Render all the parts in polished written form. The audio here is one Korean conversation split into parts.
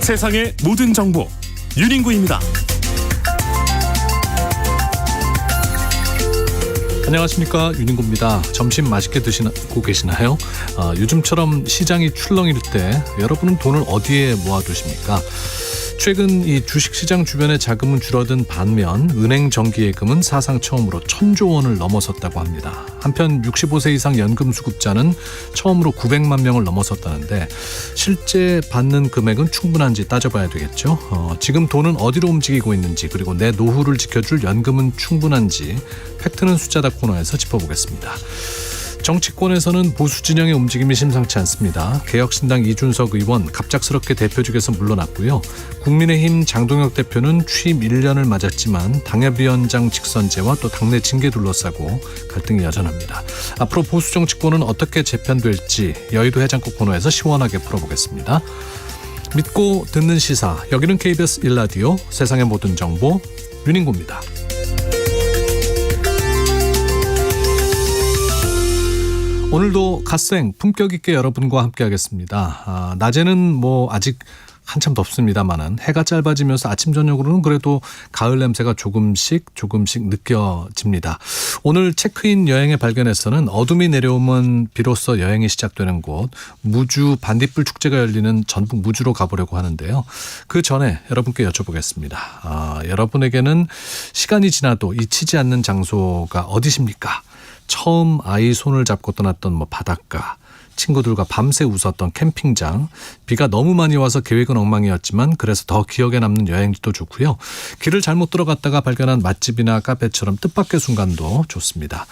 세상의 모든 정보 윤인구입니다. 안녕하십니까, 윤인구입니다. 점심 맛있게 드시고 계시나요? 요즘처럼 시장이 출렁일 때 여러분은 돈을 어디에 모아두십니까? 최근 이 주식시장 주변의 자금은 줄어든 반면 은행 정기예금은 사상 처음으로 1,000조 원을 넘어섰다고 합니다. 한편 65세 이상 연금수급자는 처음으로 900만 명을 넘어섰다는데 실제 받는 금액은 충분한지 따져봐야 되겠죠. 지금 돈은 어디로 움직이고 있는지, 그리고 내 노후를 지켜줄 연금은 충분한지 팩트는 숫자다 코너에서 짚어보겠습니다. 정치권에서는 보수 진영의 움직임이 심상치 않습니다. 개혁신당 이준석 의원 갑작스럽게 대표직에서 물러났고요. 국민의힘 장동혁 대표는 취임 1년을 맞았지만 당협위원장 직선제와 또 당내 징계 둘러싸고 갈등이 여전합니다. 앞으로 보수 정치권은 어떻게 재편될지 여의도 해장국 코너에서 시원하게 풀어보겠습니다. 믿고 듣는 시사, 여기는 KBS 1라디오 세상의 모든 정보 윤인구입니다. 오늘도 갓생 품격 있게 여러분과 함께하겠습니다. 낮에는 아직 한참 덥습니다만은 해가 짧아지면서 아침 저녁으로는 그래도 가을 냄새가 조금씩 느껴집니다. 오늘 체크인 여행의 발견에서는 어둠이 내려오면 비로소 여행이 시작되는 곳 무주 반딧불 축제가 열리는 전북 무주로 가보려고 하는데요. 그 전에 여러분께 여쭤보겠습니다. 여러분에게는 시간이 지나도 잊히지 않는 장소가 어디십니까? 처음 아이 손을 잡고 떠났던 바닷가, 친구들과 밤새 웃었던 캠핑장, 비가 너무 많이 와서 계획은 엉망이었지만 그래서 더 기억에 남는 여행지도 좋고요. 길을 잘못 들어갔다가 발견한 맛집이나 카페처럼 뜻밖의 순간도 좋습니다.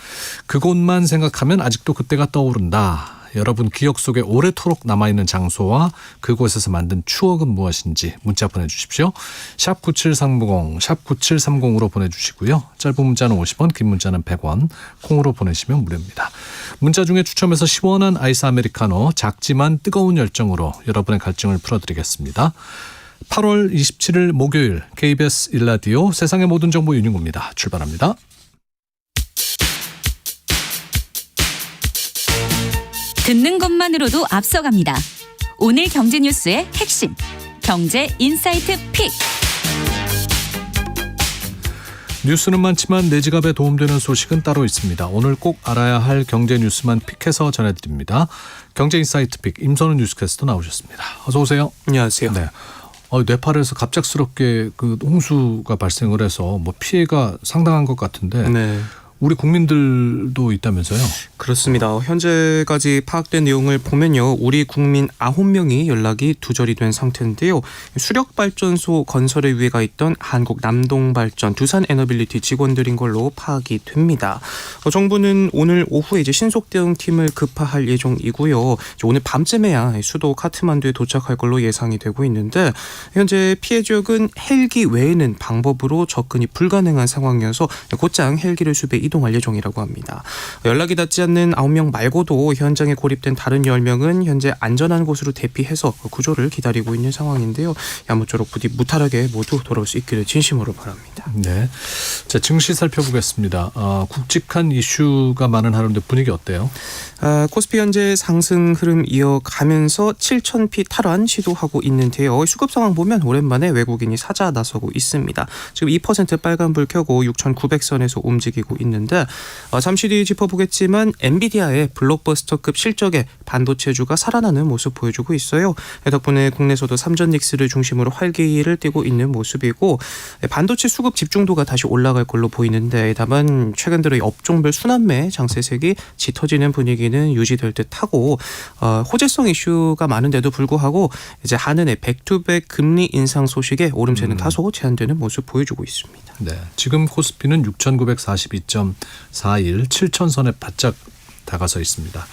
그곳만 생각하면 아직도 그때가 떠오른다. 여러분 기억 속에 오래도록 남아있는 장소와 그곳에서 만든 추억은 무엇인지 문자 보내주십시오. 샵 9730, 샵 9730으로 보내주시고요. 짧은 문자는 50원, 긴 문자는 100원, 콩으로 보내시면 무료입니다. 문자 중에 추첨해서 시원한 아이스 아메리카노, 작지만 뜨거운 열정으로 여러분의 갈증을 풀어드리겠습니다. 8월 27일 목요일 KBS 1라디오 세상의 모든 정보 윤인구입니다. 출발합니다. 듣는 것만으로도 앞서갑니다. 오늘 경제 뉴스의 핵심, 경제 인사이트 픽. 뉴스는 많지만 내 지갑에 도움되는 소식은 따로 있습니다. 오늘 꼭 알아야 할 경제 뉴스만 픽해서 전해드립니다. 경제 인사이트 픽, 임선우 뉴스캐스터 나오셨습니다. 어서 오세요. 안녕하세요. 네. 네팔에서 갑작스럽게 그 홍수가 발생을 해서 피해가 상당한 것 같은데 네. 우리 국민들도 있다면서요? 그렇습니다. 현재까지 파악된 내용을 보면요. 우리 국민 9명이 연락이 두절이 된 상태인데요. 수력발전소 건설에 위해 가 있던 한국 남동발전, 두산에너빌리티 직원들인 걸로 파악이 됩니다. 정부는 오늘 오후에 신속 대응팀을 급파할 예정이고요. 오늘 밤쯤에야 수도 카트만두에 도착할 걸로 예상이 되고 있는데 현재 피해 지역은 헬기 외에는 방법으로 접근이 불가능한 상황이어서 곧장 헬기를 수배 이동할 예정이라고 합니다. 연락이 닿지 않는 9명 말고도 현장에 고립된 다른 10명은 현재 안전한 곳으로 대피해서 구조를 기다리고 있는 상황인데요. 아무쪼록 부디 무탈하게 모두 돌아올 수 있기를 진심으로 바랍니다. 네, 자, 증시 살펴보겠습니다. 굵직한 이슈가 많은 하루인데 분위기 어때요? 코스피 현재 상승 흐름 이어가면서 7,000피 탈환 시도하고 있는데요. 수급 상황 보면 오랜만에 외국인이 사자 나서고 있습니다. 지금 2% 빨간불 켜고 6,900선에서 움직이고 있는데 잠시 뒤 짚어보겠지만 엔비디아의 블록버스터급 실적에 반도체주가 살아나는 모습 보여주고 있어요. 덕분에 국내에서도 삼전닉스를 중심으로 활기를 띠고 있는 모습이고 반도체 수급 집중도가 다시 올라갈 걸로 보이는데 다만 최근 들어 업종별 순환매 장세색이 짙어지는 분위기는 유지될 듯하고 호재성 이슈가 많은데도 불구하고 이제 한은의 백투백 금리 인상 소식에 오름세는 다소 제한되는 모습 보여주고 있습니다. 네, 지금 코스피는 6,942.41, 7,000선에 바짝 다가서 있습니다.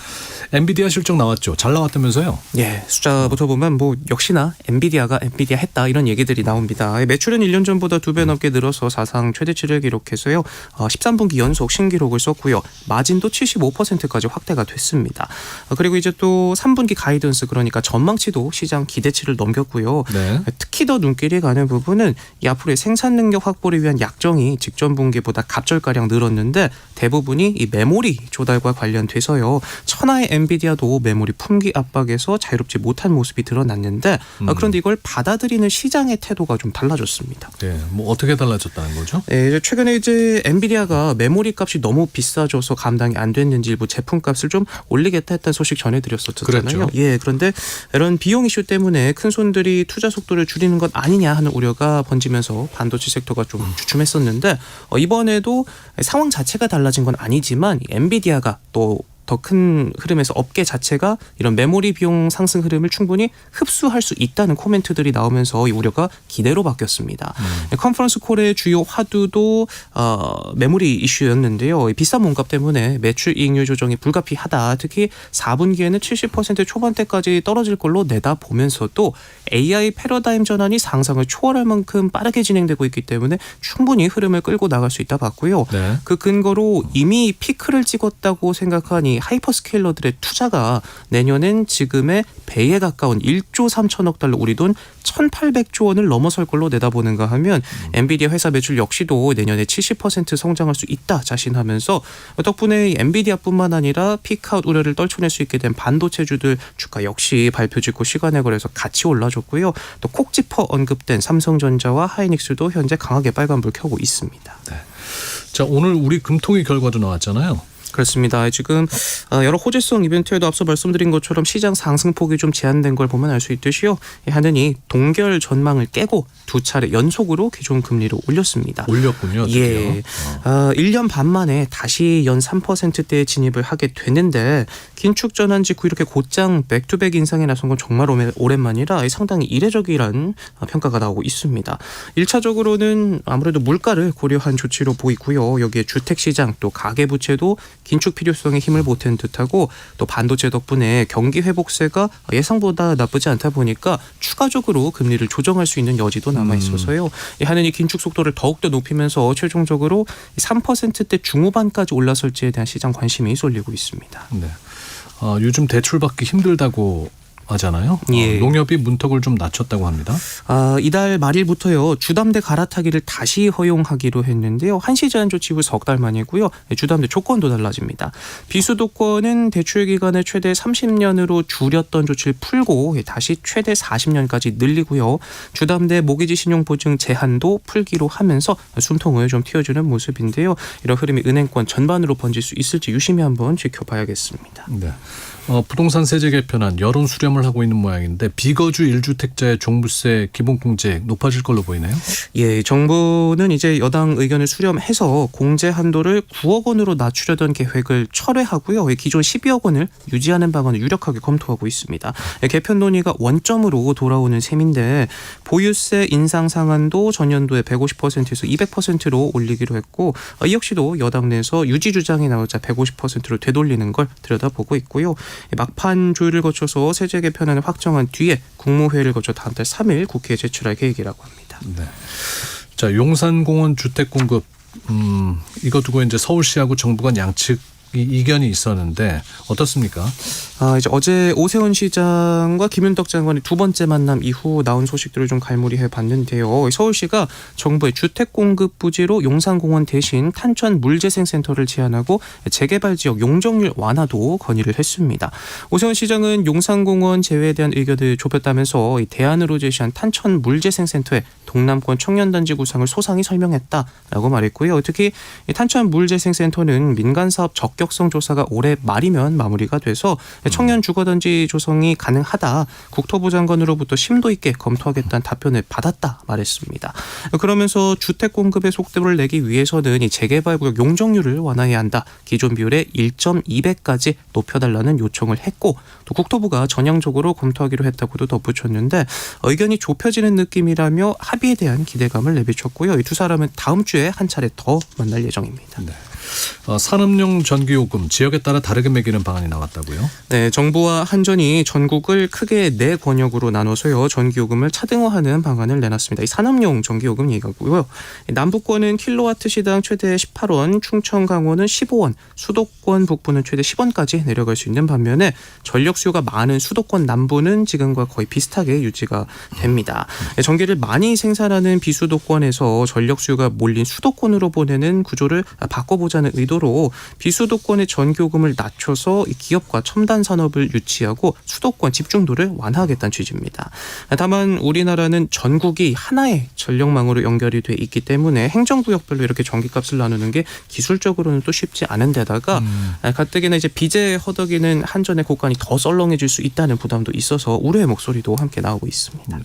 엔비디아 실적 나왔죠. 잘 나왔다면서요? 예, 숫자부터 보면 역시나 엔비디아가 엔비디아 했다 이런 얘기들이 나옵니다. 매출은 1년 전보다 2배 넘게 늘어서 사상 최대치를 기록해서요. 13분기 연속 신기록을 썼고요. 마진도 75%까지 확대가 됐습니다. 그리고 이제 또 3분기 가이던스, 그러니까 전망치도 시장 기대치를 넘겼고요. 네. 특히 더 눈길이 가는 부분은 이 앞으로의 생산 능력 확보를 위한 약정이 직전 분기보다 갑절가량 늘었는데 대부분이 이 메모리 조달과 관련돼서요. 천하의 엔비디아도 메모리 품귀 압박에서 자유롭지 못한 모습이 드러났는데 그런데 이걸 받아들이는 시장의 태도가 좀 달라졌습니다. 네, 뭐 어떻게 달라졌다는 거죠? 네, 이제 최근에 이제 엔비디아가 메모리 값이 너무 비싸져서 감당이 안 됐는지 일부 제품 값을 좀 올리겠다 했다는 소식 전해드렸었잖아요. 그랬죠. 예, 그런데 이런 비용 이슈 때문에 큰 손들이 투자 속도를 줄이는 것 아니냐 하는 우려가 번지면서 반도체 섹터가 좀 주춤했었는데 이번에도 상황 자체가 달라진 건 아니지만 엔비디아가 또 더 큰 흐름에서 업계 자체가 이런 메모리 비용 상승 흐름을 충분히 흡수할 수 있다는 코멘트들이 나오면서 이 우려가 기대로 바뀌었습니다. 컨퍼런스 콜의 주요 화두도 메모리 이슈였는데요. 비싼 몸값 때문에 매출 이익률 조정이 불가피하다. 특히 4분기에는 70% 초반대까지 떨어질 걸로 내다보면서도 AI 패러다임 전환이 상상을 초월할 만큼 빠르게 진행되고 있기 때문에 충분히 흐름을 끌고 나갈 수 있다 봤고요. 네. 그 근거로 이미 피크를 찍었다고 생각하니 하이퍼스케일러들의 투자가 내년엔 지금의 배에 가까운 1조 3천억 달러 우리 돈 1,800조 원을 넘어설 걸로 내다보는가 하면 엔비디아 회사 매출 역시도 내년에 70% 성장할 수 있다 자신하면서 덕분에 엔비디아뿐만 아니라 피크아웃 우려를 떨쳐낼 수 있게 된 반도체주들 주가 역시 발표 직후 시간에 걸려서 같이 올라줬고요. 또 콕 집어 언급된 삼성전자와 하이닉스도 현재 강하게 빨간불 켜고 있습니다. 네. 자, 오늘 우리 금통위 결과도 나왔잖아요. 그렇습니다. 지금 여러 호재성 이벤트에도 앞서 말씀드린 것처럼 시장 상승폭이 좀 제한된 걸 보면 알 수 있듯이요. 하느니 동결 전망을 깨고 두 차례 연속으로 기존금리를 올렸습니다. 올렸군요. 드디어. 예. 1년 반 만에 다시 연 3%대에 진입을 하게 되는데 긴축 전환 직후 이렇게 곧장 백투백 인상에 나선 건 정말 오랜만이라 상당히 이례적이란 평가가 나오고 있습니다. 1차적으로는 아무래도 물가를 고려한 조치로 보이고요. 여기에 주택시장 또 가계부채도 긴축 필요성에 힘을 보탠 듯하고 또 반도체 덕분에 경기 회복세가 예상보다 나쁘지 않다 보니까 추가적으로 금리를 조정할 수 있는 여지도 남아 있어서요. 하느니 긴축 속도를 더욱더 높이면서 최종적으로 3%대 중후반까지 올라설지에 대한 시장 관심이 쏠리고 있습니다. 네. 요즘 대출 받기 힘들다고 하잖아요. 예. 농협이 문턱을 좀 낮췄다고 합니다. 이달 말일부터요. 주담대 갈아타기를 다시 허용하기로 했는데요. 한시 제한 조치 후 석 달 만이고요. 주담대 조건도 달라집니다. 비수도권은 대출 기간을 최대 30년으로 줄였던 조치를 풀고 다시 최대 40년까지 늘리고요. 주담대 모기지 신용보증 제한도 풀기로 하면서 숨통을 좀 틔워주는 모습인데요. 이런 흐름이 은행권 전반으로 번질 수 있을지 유심히 한번 지켜봐야겠습니다. 네. 부동산 세제 개편안 여론 수렴을 하고 있는 모양인데 비거주 1주택자의 종부세 기본공제액 높아질 걸로 보이네요. 예, 정부는 이제 여당 의견을 수렴해서 공제 한도를 9억 원으로 낮추려던 계획을 철회하고요. 기존 12억 원을 유지하는 방안을 유력하게 검토하고 있습니다. 개편 논의가 원점으로 돌아오는 셈인데 보유세 인상 상한도 전년도에 150%에서 200%로 올리기로 했고 이 역시도 여당 내에서 유지 주장이 나오자 150%로 되돌리는 걸 들여다보고 있고요. 막판 조율을 거쳐서 세제 개편안을 확정한 뒤에 국무회의를 거쳐 다음 달 3일 국회에 제출할 계획이라고 합니다. 네. 자, 용산공원 주택 공급 이거 두고 이제 서울시하고 정부 간 양측 이견이 있었는데 어떻습니까? 이제 어제 오세훈 시장과 김윤덕 장관의 두 번째 만남 이후 나온 소식들을 좀 갈무리해 봤는데요. 서울시가 정부의 주택 공급 부지로 용산공원 대신 탄천 물재생센터를 제안하고 재개발 지역 용적률 완화도 건의를 했습니다. 오세훈 시장은 용산공원 제외에 대한 의견을 좁혔다면서 대안으로 제시한 탄천 물재생센터의 동남권 청년단지 구상을 소상히 설명했다라고 말했고요. 특히 탄천 물재생센터는 민간사업 적격성 조사가 올해 말이면 마무리가 돼서 청년 주거단지 조성이 가능하다. 국토부 장관으로부터 심도 있게 검토하겠다는 답변을 받았다 말했습니다. 그러면서 주택 공급의 속도를 내기 위해서는 이 재개발구역 용적률을 완화해야 한다. 기존 비율의 1.2배까지 높여달라는 요청을 했고 또 국토부가 전향적으로 검토하기로 했다고도 덧붙였는데 의견이 좁혀지는 느낌이라며 합의에 대한 기대감을 내비쳤고요. 이 두 사람은 다음 주에 한 차례 더 만날 예정입니다. 네. 산업용 전기요금 지역에 따라 다르게 매기는 방안이 나왔다고요? 네, 정부와 한전이 전국을 크게 네 권역으로 나눠서요 전기요금을 차등화하는 방안을 내놨습니다. 이 산업용 전기요금 얘기고요. 남부권은 킬로와트 시당 최대 18원, 충청 강원은 15원, 수도권 북부는 최대 10원까지 내려갈 수 있는 반면에 전력 수요가 많은 수도권 남부는 지금과 거의 비슷하게 유지가 됩니다. 전기를 많이 생산하는 비수도권에서 전력 수요가 몰린 수도권으로 보내는 구조를 바꿔보자. 하고자 하는 의도로 비수도권의 전기요금을 낮춰서 기업과 첨단 산업을 유치하고 수도권 집중도를 완화하겠다는 취지입니다. 다만 우리나라는 전국이 하나의 전력망으로 연결이 돼 있기 때문에 행정구역별로 이렇게 전기값을 나누는 게 기술적으로는 또 쉽지 않은 데다가 가뜩이나 이제 빚에 허덕이는 한전의 곳간이 더 썰렁해질 수 있다는 부담도 있어서 우려의 목소리도 함께 나오고 있습니다.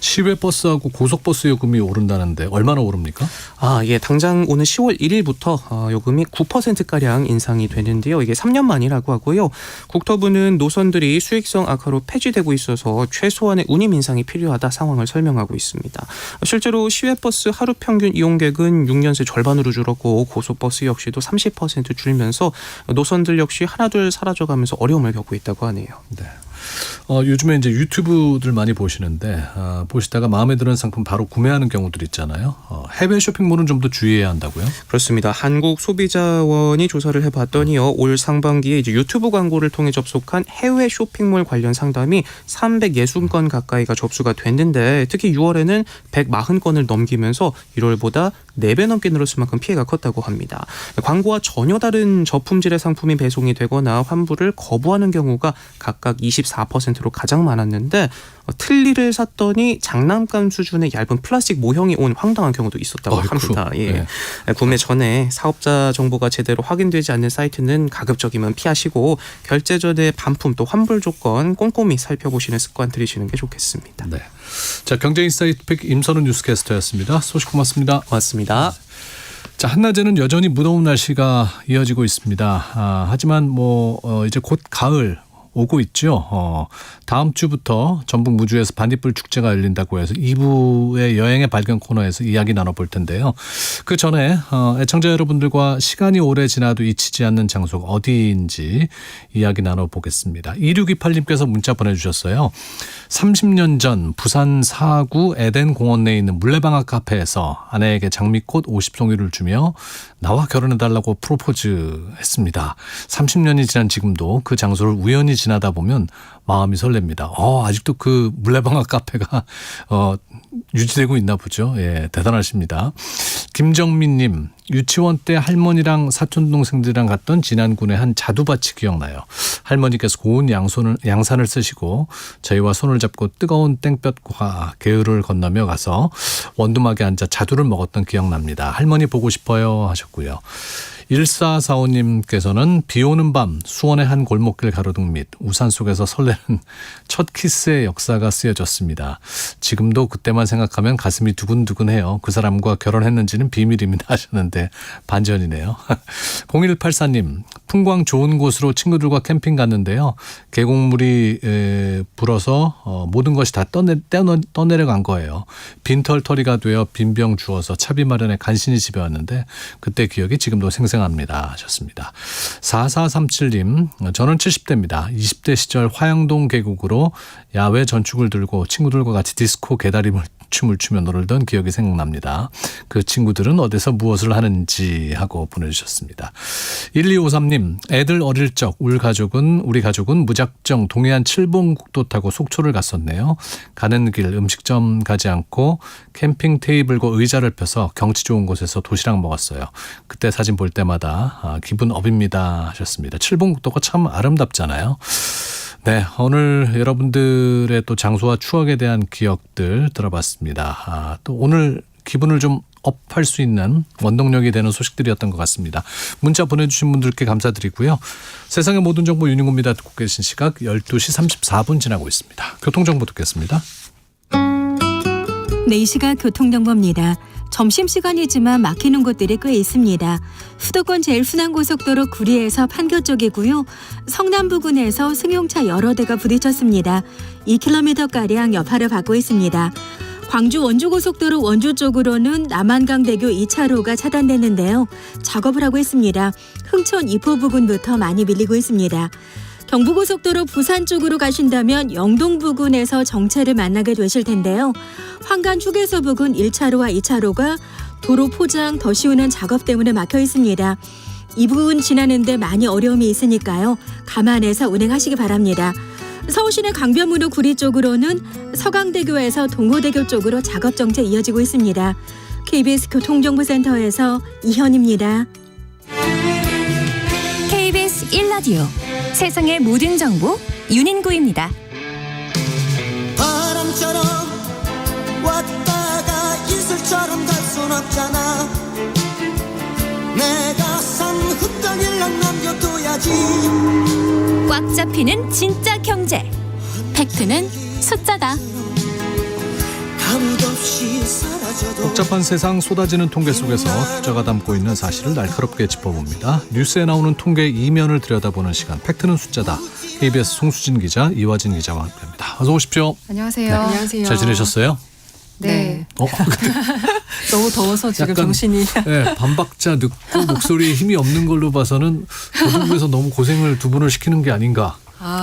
시외버스하고 고속버스 요금이 오른다는데 얼마나 오릅니까? 예, 당장 오는 10월 1일부터 요금이 9%가량 인상이 되는데요. 이게 3년 만이라고 하고요. 국토부는 노선들이 수익성 악화로 폐지되고 있어서 최소한의 운임 인상이 필요하다 상황을 설명하고 있습니다. 실제로 시외버스 하루 평균 이용객은 6년 새 절반으로 줄었고 고속버스 역시도 30% 줄면서 노선들 역시 하나둘 사라져가면서 어려움을 겪고 있다고 하네요. 네. 요즘에 이제 유튜브들 많이 보시는데 보시다가 마음에 드는 상품 바로 구매하는 경우들 있잖아요. 해외 쇼핑몰은 좀 더 주의해야 한다고요? 그렇습니다. 한국소비자원이 조사를 해봤더니요. 올 상반기에 이제 유튜브 광고를 통해 접속한 해외 쇼핑몰 관련 상담이 360건 가까이가 접수가 됐는데 특히 6월에는 140건을 넘기면서 1월보다 4배 넘게 늘었을 만큼 피해가 컸다고 합니다. 광고와 전혀 다른 저품질의 상품이 배송이 되거나 환불을 거부하는 경우가 각각 24%로 가장 많았는데 틀니를 샀더니 장난감 수준의 얇은 플라스틱 모형이 온 황당한 경우도 있었다고 합니다. 예. 네. 구매 전에 사업자 정보가 제대로 확인되지 않는 사이트는 가급적이면 피하시고 결제 전에 반품 또 환불 조건 꼼꼼히 살펴보시는 습관 들이시는 게 좋겠습니다. 네. 자, 경제인사이트 픽 임선훈 뉴스캐스터였습니다. 소식 고맙습니다. 고맙습니다. 자, 한낮에는 여전히 무더운 날씨가 이어지고 있습니다. 하지만 이제 곧 가을 오고 있죠. 다음 주부터 전북 무주에서 반딧불 축제가 열린다고 해서 2부의 여행의 발견 코너에서 이야기 나눠볼 텐데요. 그 전에 애청자 여러분들과 시간이 오래 지나도 잊히지 않는 장소가 어디인지 이야기 나눠보겠습니다. 2628님께서 문자 보내주셨어요. 30년 전 부산 사구 에덴 공원 내에 있는 물레방아 카페에서 아내에게 장미꽃 50송이를 주며 나와 결혼해달라고 프로포즈했습니다. 30년이 지난 지금도 그 장소를 우연히 지나다 보면 마음이 설렙니다. 아직도 그 물레방아 카페가 유지되고 있나 보죠. 예, 대단하십니다. 김정민님, 유치원 때 할머니랑 사촌 동생들이랑 갔던 진안군의 한 자두밭이 기억나요. 할머니께서 고운 양산을 쓰시고 저희와 손을 잡고 뜨거운 땡볕과 개울을 건너며 가서 원두막에 앉아 자두를 먹었던 기억납니다. 할머니 보고 싶어요 하셨고요. 1445님께서는 비 오는 밤 수원의 한 골목길 가로등 및 우산 속에서 설레는 첫 키스의 역사가 쓰여졌습니다. 지금도 그때만 생각하면 가슴이 두근두근해요. 그 사람과 결혼했는지는 비밀입니다 하셨는데 반전이네요. 0184님, 풍광 좋은 곳으로 친구들과 캠핑 갔는데요. 계곡물이 불어서 모든 것이 다 떠내려간 거예요. 빈털터리가 되어 빈병 주워서 차비 마련에 간신히 집에 왔는데 그때 기억이 지금도 생생합니다 하셨습니다. 4437님, 저는 70대입니다. 20대 시절 화양동 계곡으로 야외 전축을 들고 친구들과 같이 디스코 개다리물 춤을 추며 놀던 기억이 생각납니다. 그 친구들은 어디서 무엇을 하는지 하고 보내주셨습니다. 1253님, 애들 어릴 적 우리 가족은 무작정 동해안 칠봉국도 타고 속초를 갔었네요. 가는 길 음식점 가지 않고 캠핑 테이블과 의자를 펴서 경치 좋은 곳에서 도시락 먹었어요. 그때 사진 볼 때마다 기분 업입니다 하셨습니다. 칠봉국도가 참 아름답잖아요. 네, 오늘 여러분들의 또 장소와 추억에 대한 기억들 들어봤습니다. 또 오늘 기분을 좀 업할 수 있는 원동력이 되는 소식들이었던 것 같습니다. 문자 보내주신 분들께 감사드리고요. 세상의 모든 정보 유닝구입니다. 듣고 계신 시각 12시 34분 지나고 있습니다. 교통정보 듣겠습니다. 4시가 교통정보입니다. 점심시간이지만 막히는 곳들이 꽤 있습니다. 수도권 제일순환고속도로 구리에서 판교 쪽이고요. 성남 부근에서 승용차 여러 대가 부딪혔습니다. 2km가량 여파를 받고 있습니다. 광주 원주고속도로 원주 쪽으로는 남한강대교 2차로가 차단됐는데요. 작업을 하고 있습니다. 흥천 이포 부근부터 많이 밀리고 있습니다. 경부고속도로 부산 쪽으로 가신다면 영동 부근에서 정체를 만나게 되실 텐데요. 황간 휴게소 부근 1차로와 2차로가 도로 포장 더 씌우는 작업 때문에 막혀 있습니다. 이 부분 지나는데 많이 어려움이 있으니까요. 감안해서 운행하시기 바랍니다. 서울시내 강변북로 구리 쪽으로는 서강대교에서 동호대교 쪽으로 작업 정체 이어지고 있습니다. KBS 교통정보센터에서 이현입니다. 1라디오 세상의 모든 정보 윤인구입니다. 바람처럼 왔다가 이슬처럼 갈 순 없잖아. 내가 산 흙덩이를 남겨둬야지. 꽉 잡히는 진짜 경제. 팩트는 숫자다. 아무도 없이 사라져도 복잡한 세상 쏟아지는 통계 속에서 숫자가 담고 있는 사실을 날카롭게 짚어봅니다. 뉴스에 나오는 통계 이면을 들여다보는 시간, 팩트는 숫자다. KBS 송수진 기자, 이화진 기자와 함께합니다. 어서 오십시오. 안녕하세요. 안녕하세요. 잘 지내셨어요? 네. 근데 너무 더워서 지금 약간, 정신이. 네, 반박자 늦고 목소리에 힘이 없는 걸로 봐서는 보도국에서 너무 고생을 두 분을 시키는 게 아닌가.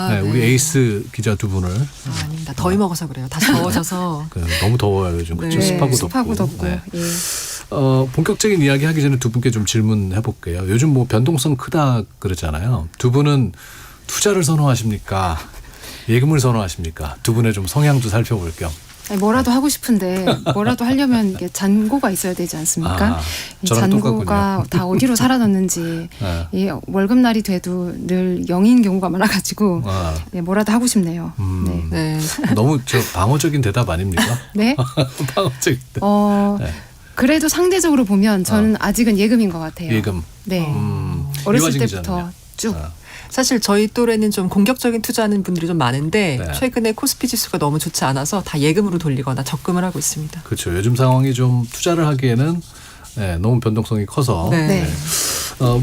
네, 우리 에이스 기자 두 분을. 아닙니다. 더위 먹어서 그래요. 다시 더워져서. 너무 더워요 요즘. 그렇죠? 네, 습하고 덥고. 네. 예. 본격적인 이야기 하기 전에 두 분께 좀 질문해 볼게요. 요즘 뭐 변동성 크다 그러잖아요. 두 분은 투자를 선호하십니까? 예금을 선호하십니까? 두 분의 좀 성향도 살펴볼 겸. 아니, 뭐라도 하고 싶은데 뭐라도 하려면 이게 잔고가 있어야 되지 않습니까? 이 저랑 잔고가 똑같군요. 다 어디로 사라졌는지 네. 이 월급날이 돼도 늘 0인 경우가 많아가지고 예, 뭐라도 하고 싶네요. 네. 네. 너무 방어적인 대답 아닙니까? 네? 방어적인 대답. 네. 그래도 상대적으로 보면 저는 아직은 예금인 것 같아요. 예금. 네. 어렸을 이화진 때부터 기자는요? 쭉. 사실 저희 또래는 좀 공격적인 투자하는 분들이 좀 많은데 네. 최근에 코스피 지수가 너무 좋지 않아서 다 예금으로 돌리거나 적금을 하고 있습니다. 그렇죠. 요즘 상황이 좀 투자를 하기에는 너무 변동성이 커서. 네. 네.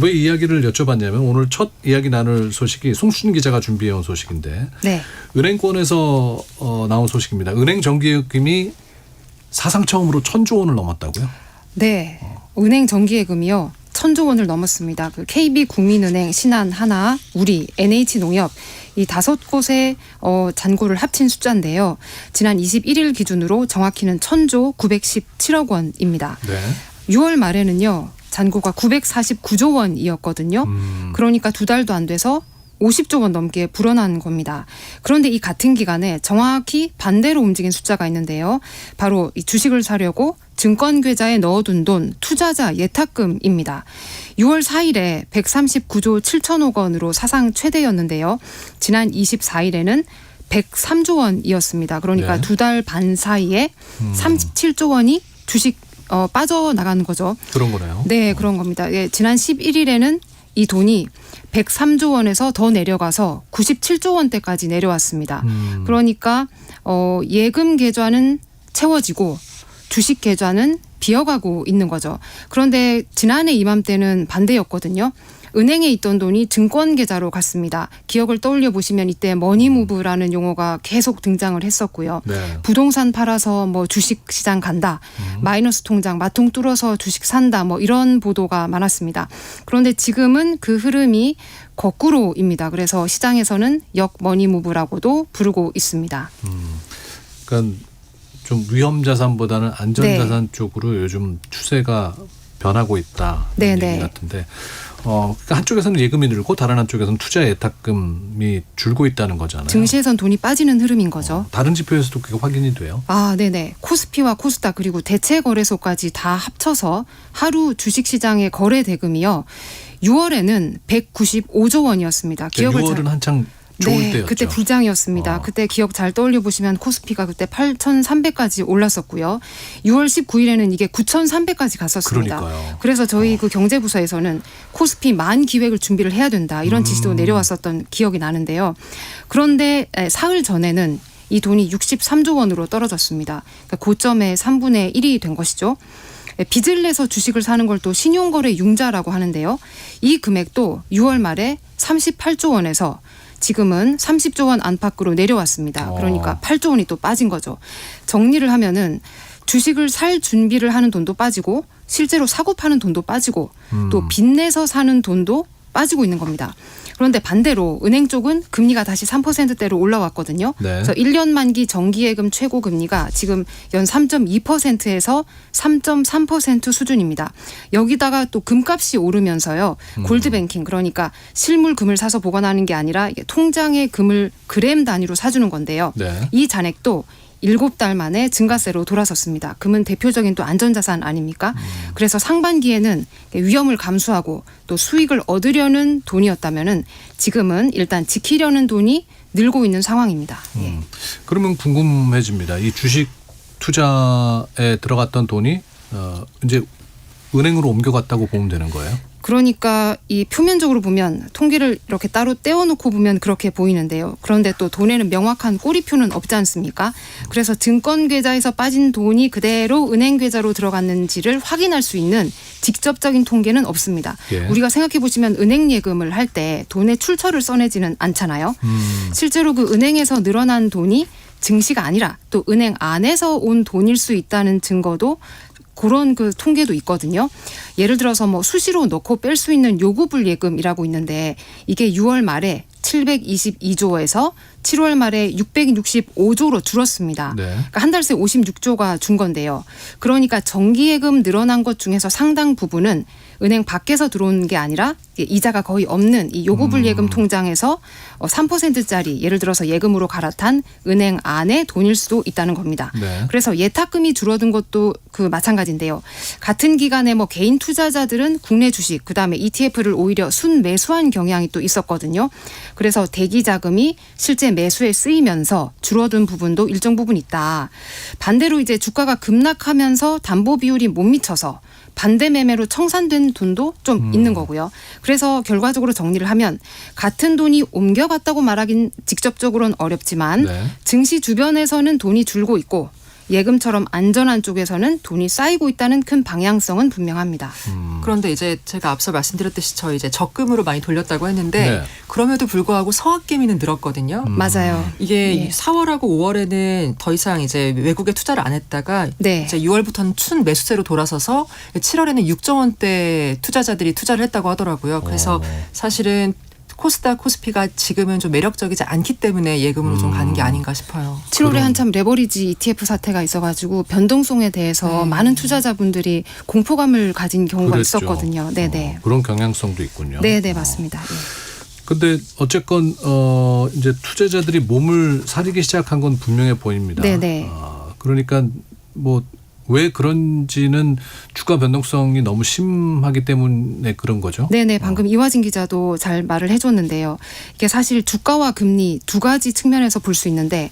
왜 이야기를 여쭤봤냐면 오늘 첫 이야기 나눌 소식이 송수진 기자가 준비해온 소식인데 네. 은행권에서 나온 소식입니다. 은행 정기예금이 사상 처음으로 1,000조 원을 넘었다고요? 네. 은행 정기예금이요. 1,000조 원을 넘었습니다. 그 KB국민은행, 신한하나, 우리, NH농협 이 5곳의 잔고를 합친 숫자인데요. 지난 21일 기준으로 정확히는 1,000조 917억 원입니다. 네. 6월 말에는요. 잔고가 949조 원이었거든요. 그러니까 2달도 안 돼서 50조 원 넘게 불어난 겁니다. 그런데 이 같은 기간에 정확히 반대로 움직인 숫자가 있는데요. 바로 이 주식을 사려고 증권 계좌에 넣어둔 돈, 투자자 예탁금입니다. 6월 4일에 139조 7천억 원으로 사상 최대였는데요. 지난 24일에는 103조 원이었습니다. 그러니까 네. 2달 반 사이에 37조 원이 주식 빠져나가는 거죠. 그런 거네요. 네, 그런 겁니다. 예, 지난 11일에는 이 돈이 103조 원에서 더 내려가서 97조 원대까지 내려왔습니다. 그러니까 예금 계좌는 채워지고 주식 계좌는 비어가고 있는 거죠. 그런데 지난해 이맘때는 반대였거든요. 은행에 있던 돈이 증권 계좌로 갔습니다. 기억을 떠올려 보시면 이때 머니무브라는 용어가 계속 등장을 했었고요. 네. 부동산 팔아서 뭐 주식 시장 간다. 마이너스 통장 마통 뚫어서 주식 산다. 뭐 이런 보도가 많았습니다. 그런데 지금은 그 흐름이 거꾸로입니다. 그래서 시장에서는 역머니무브라고도 부르고 있습니다. 그러니까 좀 위험 자산보다는 안전 자산 쪽으로 요즘 추세가 변하고 있다. 네, 얘기 네. 같은데. 그러니까 한쪽에서는 예금이 늘고 다른 한쪽에서는 투자 예탁금이 줄고 있다는 거잖아요. 증시에선 돈이 빠지는 흐름인 거죠. 다른 지표에서도 그게 확인이 돼요. 아, 네네. 코스피와 코스닥 그리고 대체거래소까지 다 합쳐서 하루 주식시장의 거래 대금이요. 6월에는 195조 원이었습니다. 기억을 6월은 한창 좋을 네, 때였죠. 그때 불장이었습니다. 그때 기억 잘 떠올려 보시면 코스피가 그때 8,300까지 올랐었고요. 6월 19일에는 이게 9,300까지 갔었습니다. 그러니까요. 그래서 저희 그 경제부서에서는 코스피 만 기획을 준비를 해야 된다. 이런 지시도 내려왔었던 기억이 나는데요. 그런데 사흘 전에는 이 돈이 63조 원으로 떨어졌습니다. 그러니까 고점의 3분의 1이 된 것이죠. 빚을 내서 주식을 사는 걸 또 신용거래 융자라고 하는데요. 이 금액도 6월 말에 38조 원에서 지금은 30조 원 안팎으로 내려왔습니다. 그러니까 8조 원이 또 빠진 거죠. 정리를 하면은 주식을 살 준비를 하는 돈도 빠지고 실제로 사고 파는 돈도 빠지고 또 빚내서 사는 돈도 빠지고 있는 겁니다. 그런데 반대로 은행 쪽은 금리가 다시 3%대로 올라왔거든요. 네. 그래서 1년 만기 정기예금 최고 금리가 지금 연 3.2%에서 3.3% 수준입니다. 여기다가 또 금값이 오르면서요. 골드뱅킹 그러니까 실물 금을 사서 보관하는 게 아니라 이게 통장에 금을 그램 단위로 사주는 건데요. 네. 이 잔액도 7달 만에 증가세로 돌아섰습니다. 금은 대표적인 또 안전자산 아닙니까? 그래서 상반기에는 위험을 감수하고 또 수익을 얻으려는 돈이었다면은 지금은 일단 지키려는 돈이 늘고 있는 상황입니다. 예. 그러면 궁금해집니다. 이 주식 투자에 들어갔던 돈이 이제 은행으로 옮겨갔다고 보면 되는 거예요? 그러니까 이 표면적으로 보면 통계를 이렇게 따로 떼어놓고 보면 그렇게 보이는데요. 그런데 또 돈에는 명확한 꼬리표는 없지 않습니까? 그래서 증권 계좌에서 빠진 돈이 그대로 은행 계좌로 들어갔는지를 확인할 수 있는 직접적인 통계는 없습니다. 예. 우리가 생각해 보시면 은행 예금을 할 때 돈의 출처를 써내지는 않잖아요. 실제로 그 은행에서 늘어난 돈이 증시가 아니라 또 은행 안에서 온 돈일 수 있다는 증거도 그런 그 통계도 있거든요. 예를 들어서 뭐 수시로 넣고 뺄 수 있는 요구불 예금이라고 있는데 이게 6월 말에 722조에서 7월 말에 665조로 줄었습니다. 네. 그러니까 한 달 새 56조가 준 건데요. 그러니까 정기예금 늘어난 것 중에서 상당 부분은 은행 밖에서 들어온 게 아니라 이자가 거의 없는 이 요구불 예금 통장에서 3%짜리 예를 들어서 예금으로 갈아탄 은행 안에 돈일 수도 있다는 겁니다. 네. 그래서 예탁금이 줄어든 것도 그 마찬가지인데요. 같은 기간에 뭐 개인 투자자들은 국내 주식 그다음에 ETF를 오히려 순매수한 경향이 또 있었거든요. 그래서 대기 자금이 실제 매수에 쓰이면서 줄어든 부분도 일정 부분 있다. 반대로 이제 주가가 급락하면서 담보 비율이 못 미쳐서 반대 매매로 청산된 돈도 좀 있는 거고요. 그래서 결과적으로 정리를 하면 같은 돈이 옮겨갔다고 말하긴 직접적으로는 어렵지만 네. 증시 주변에서는 돈이 줄고 있고 예금처럼 안전한 쪽에서는 돈이 쌓이고 있다는 큰 방향성은 분명합니다. 그런데 이제 제가 앞서 말씀드렸듯이 저 이제 적금으로 많이 돌렸다고 했는데 네. 그럼에도 불구하고 서학개미는 늘었거든요. 맞아요. 이게 예. 4월하고 5월에는 더 이상 이제 외국에 투자를 안 했다가 네. 이제 6월부터는 춘 매수세로 돌아서서 7월에는 6조 원대 투자자들이 투자를 했다고 하더라고요. 그래서 사실은 코스닥, 코스피가 지금은 좀 매력적이지 않기 때문에 예금으로 좀 가는 게 아닌가 싶어요. 7월에 한참 레버리지 ETF 사태가 있어가지고 변동성에 대해서 많은 투자자분들이 공포감을 가진 경우가 그랬죠. 있었거든요. 네네. 그런 경향성도 있군요. 네네 맞습니다. 예. 근데 어쨌건 이제 투자자들이 몸을 사리기 시작한 건 분명해 보입니다. 네네. 그러니까 뭐 왜 그런지는 주가 변동성이 너무 심하기 때문에 그런 거죠. 네네 방금 이화진 기자도 잘 말을 해줬는데요. 이게 사실 주가와 금리 두 가지 측면에서 볼 수 있는데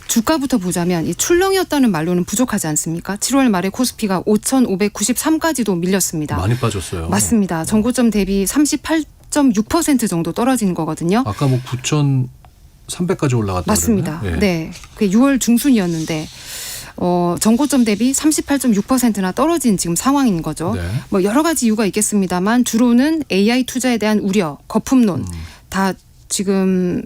주가부터 보자면 이 출렁이었다는 말로는 부족하지 않습니까? 7월 말에 코스피가 5,593까지도 밀렸습니다. 많이 빠졌어요. 맞습니다. 전고점 대비 38.6% 정도 떨어진 거거든요. 아까 뭐 9,300까지 올라갔다 맞습니다. 그랬나요? 예. 네, 그게 6월 중순이었는데 전고점 대비 38.6%나 떨어진 지금 상황인 거죠. 네. 뭐 여러 가지 이유가 있겠습니다만 주로는 AI 투자에 대한 우려, 거품론 다 지금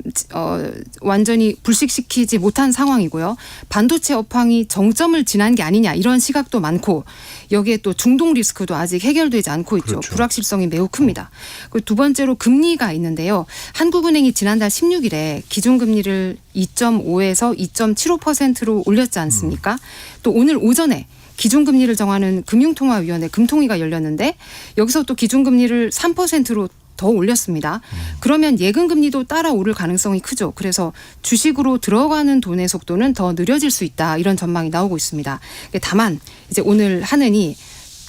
완전히 불식시키지 못한 상황이고요. 반도체 업황이 정점을 지난 게 아니냐 이런 시각도 많고 여기에 또 중동 리스크도 아직 해결되지 않고 있죠. 그렇죠. 불확실성이 매우 큽니다. 그리고 두 번째로 금리가 있는데요. 한국은행이 지난달 16일에 기준금리를 2.5에서 2.75%로 올렸지 않습니까? 또 오늘 오전에 기준금리를 정하는 금융통화위원회 금통위가 열렸는데 여기서 또 기준금리를 3%로 더 올렸습니다. 그러면 예금금리도 따라 오를 가능성이 크죠. 그래서 주식으로 들어가는 돈의 속도는 더 느려질 수 있다. 이런 전망이 나오고 있습니다. 다만 이제 오늘 한은이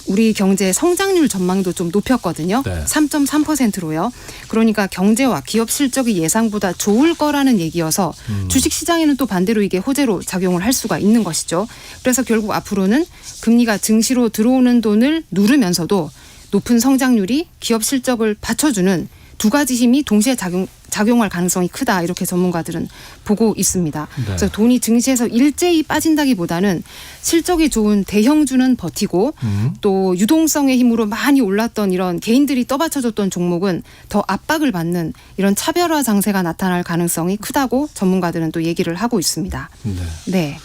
우리 경제 성장률 전망도 좀 높였거든요. 네. 3.3%로요. 그러니까 경제와 기업 실적이 예상보다 좋을 거라는 얘기여서 주식시장에는 또 반대로 이게 호재로 작용을 할 수가 있는 것이죠. 그래서 결국 앞으로는 금리가 증시로 들어오는 돈을 누르면서도 높은 성장률이 기업 실적을 받쳐주는 두 가지 힘이 동시에 작용할 가능성이 크다 이렇게 전문가들은 보고 있습니다. 네. 그래서 돈이 증시에서 일제히 빠진다기보다는 실적이 좋은 대형주는 버티고 또 유동성의 힘으로 많이 올랐던 이런 개인들이 떠받쳐줬던 종목은 더 압박을 받는 이런 차별화 장세가 나타날 가능성이 크다고 전문가들은 또 얘기를 하고 있습니다. 네. 네.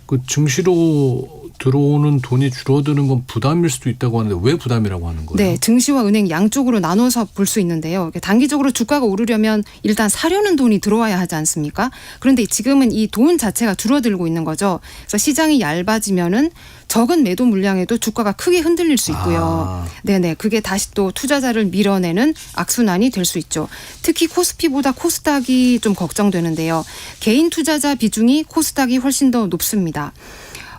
그 증시로 들어오는 돈이 줄어드는 건 부담일 수도 있다고 하는데 왜 부담이라고 하는 거예요? 네, 증시와 은행 양쪽으로 나눠서 볼 수 있는데요. 단기적으로 주가가 오르려면 일단 사려는 돈이 들어와야 하지 않습니까? 그런데 지금은 이 돈 자체가 줄어들고 있는 거죠. 그래서 시장이 얇아지면은 적은 매도 물량에도 주가가 크게 흔들릴 수 있고요. 네네, 그게 다시 또 투자자를 밀어내는 악순환이 될 수 있죠. 특히 코스피보다 코스닥이 좀 걱정되는데요. 개인 투자자 비중이 코스닥이 훨씬 더 높습니다.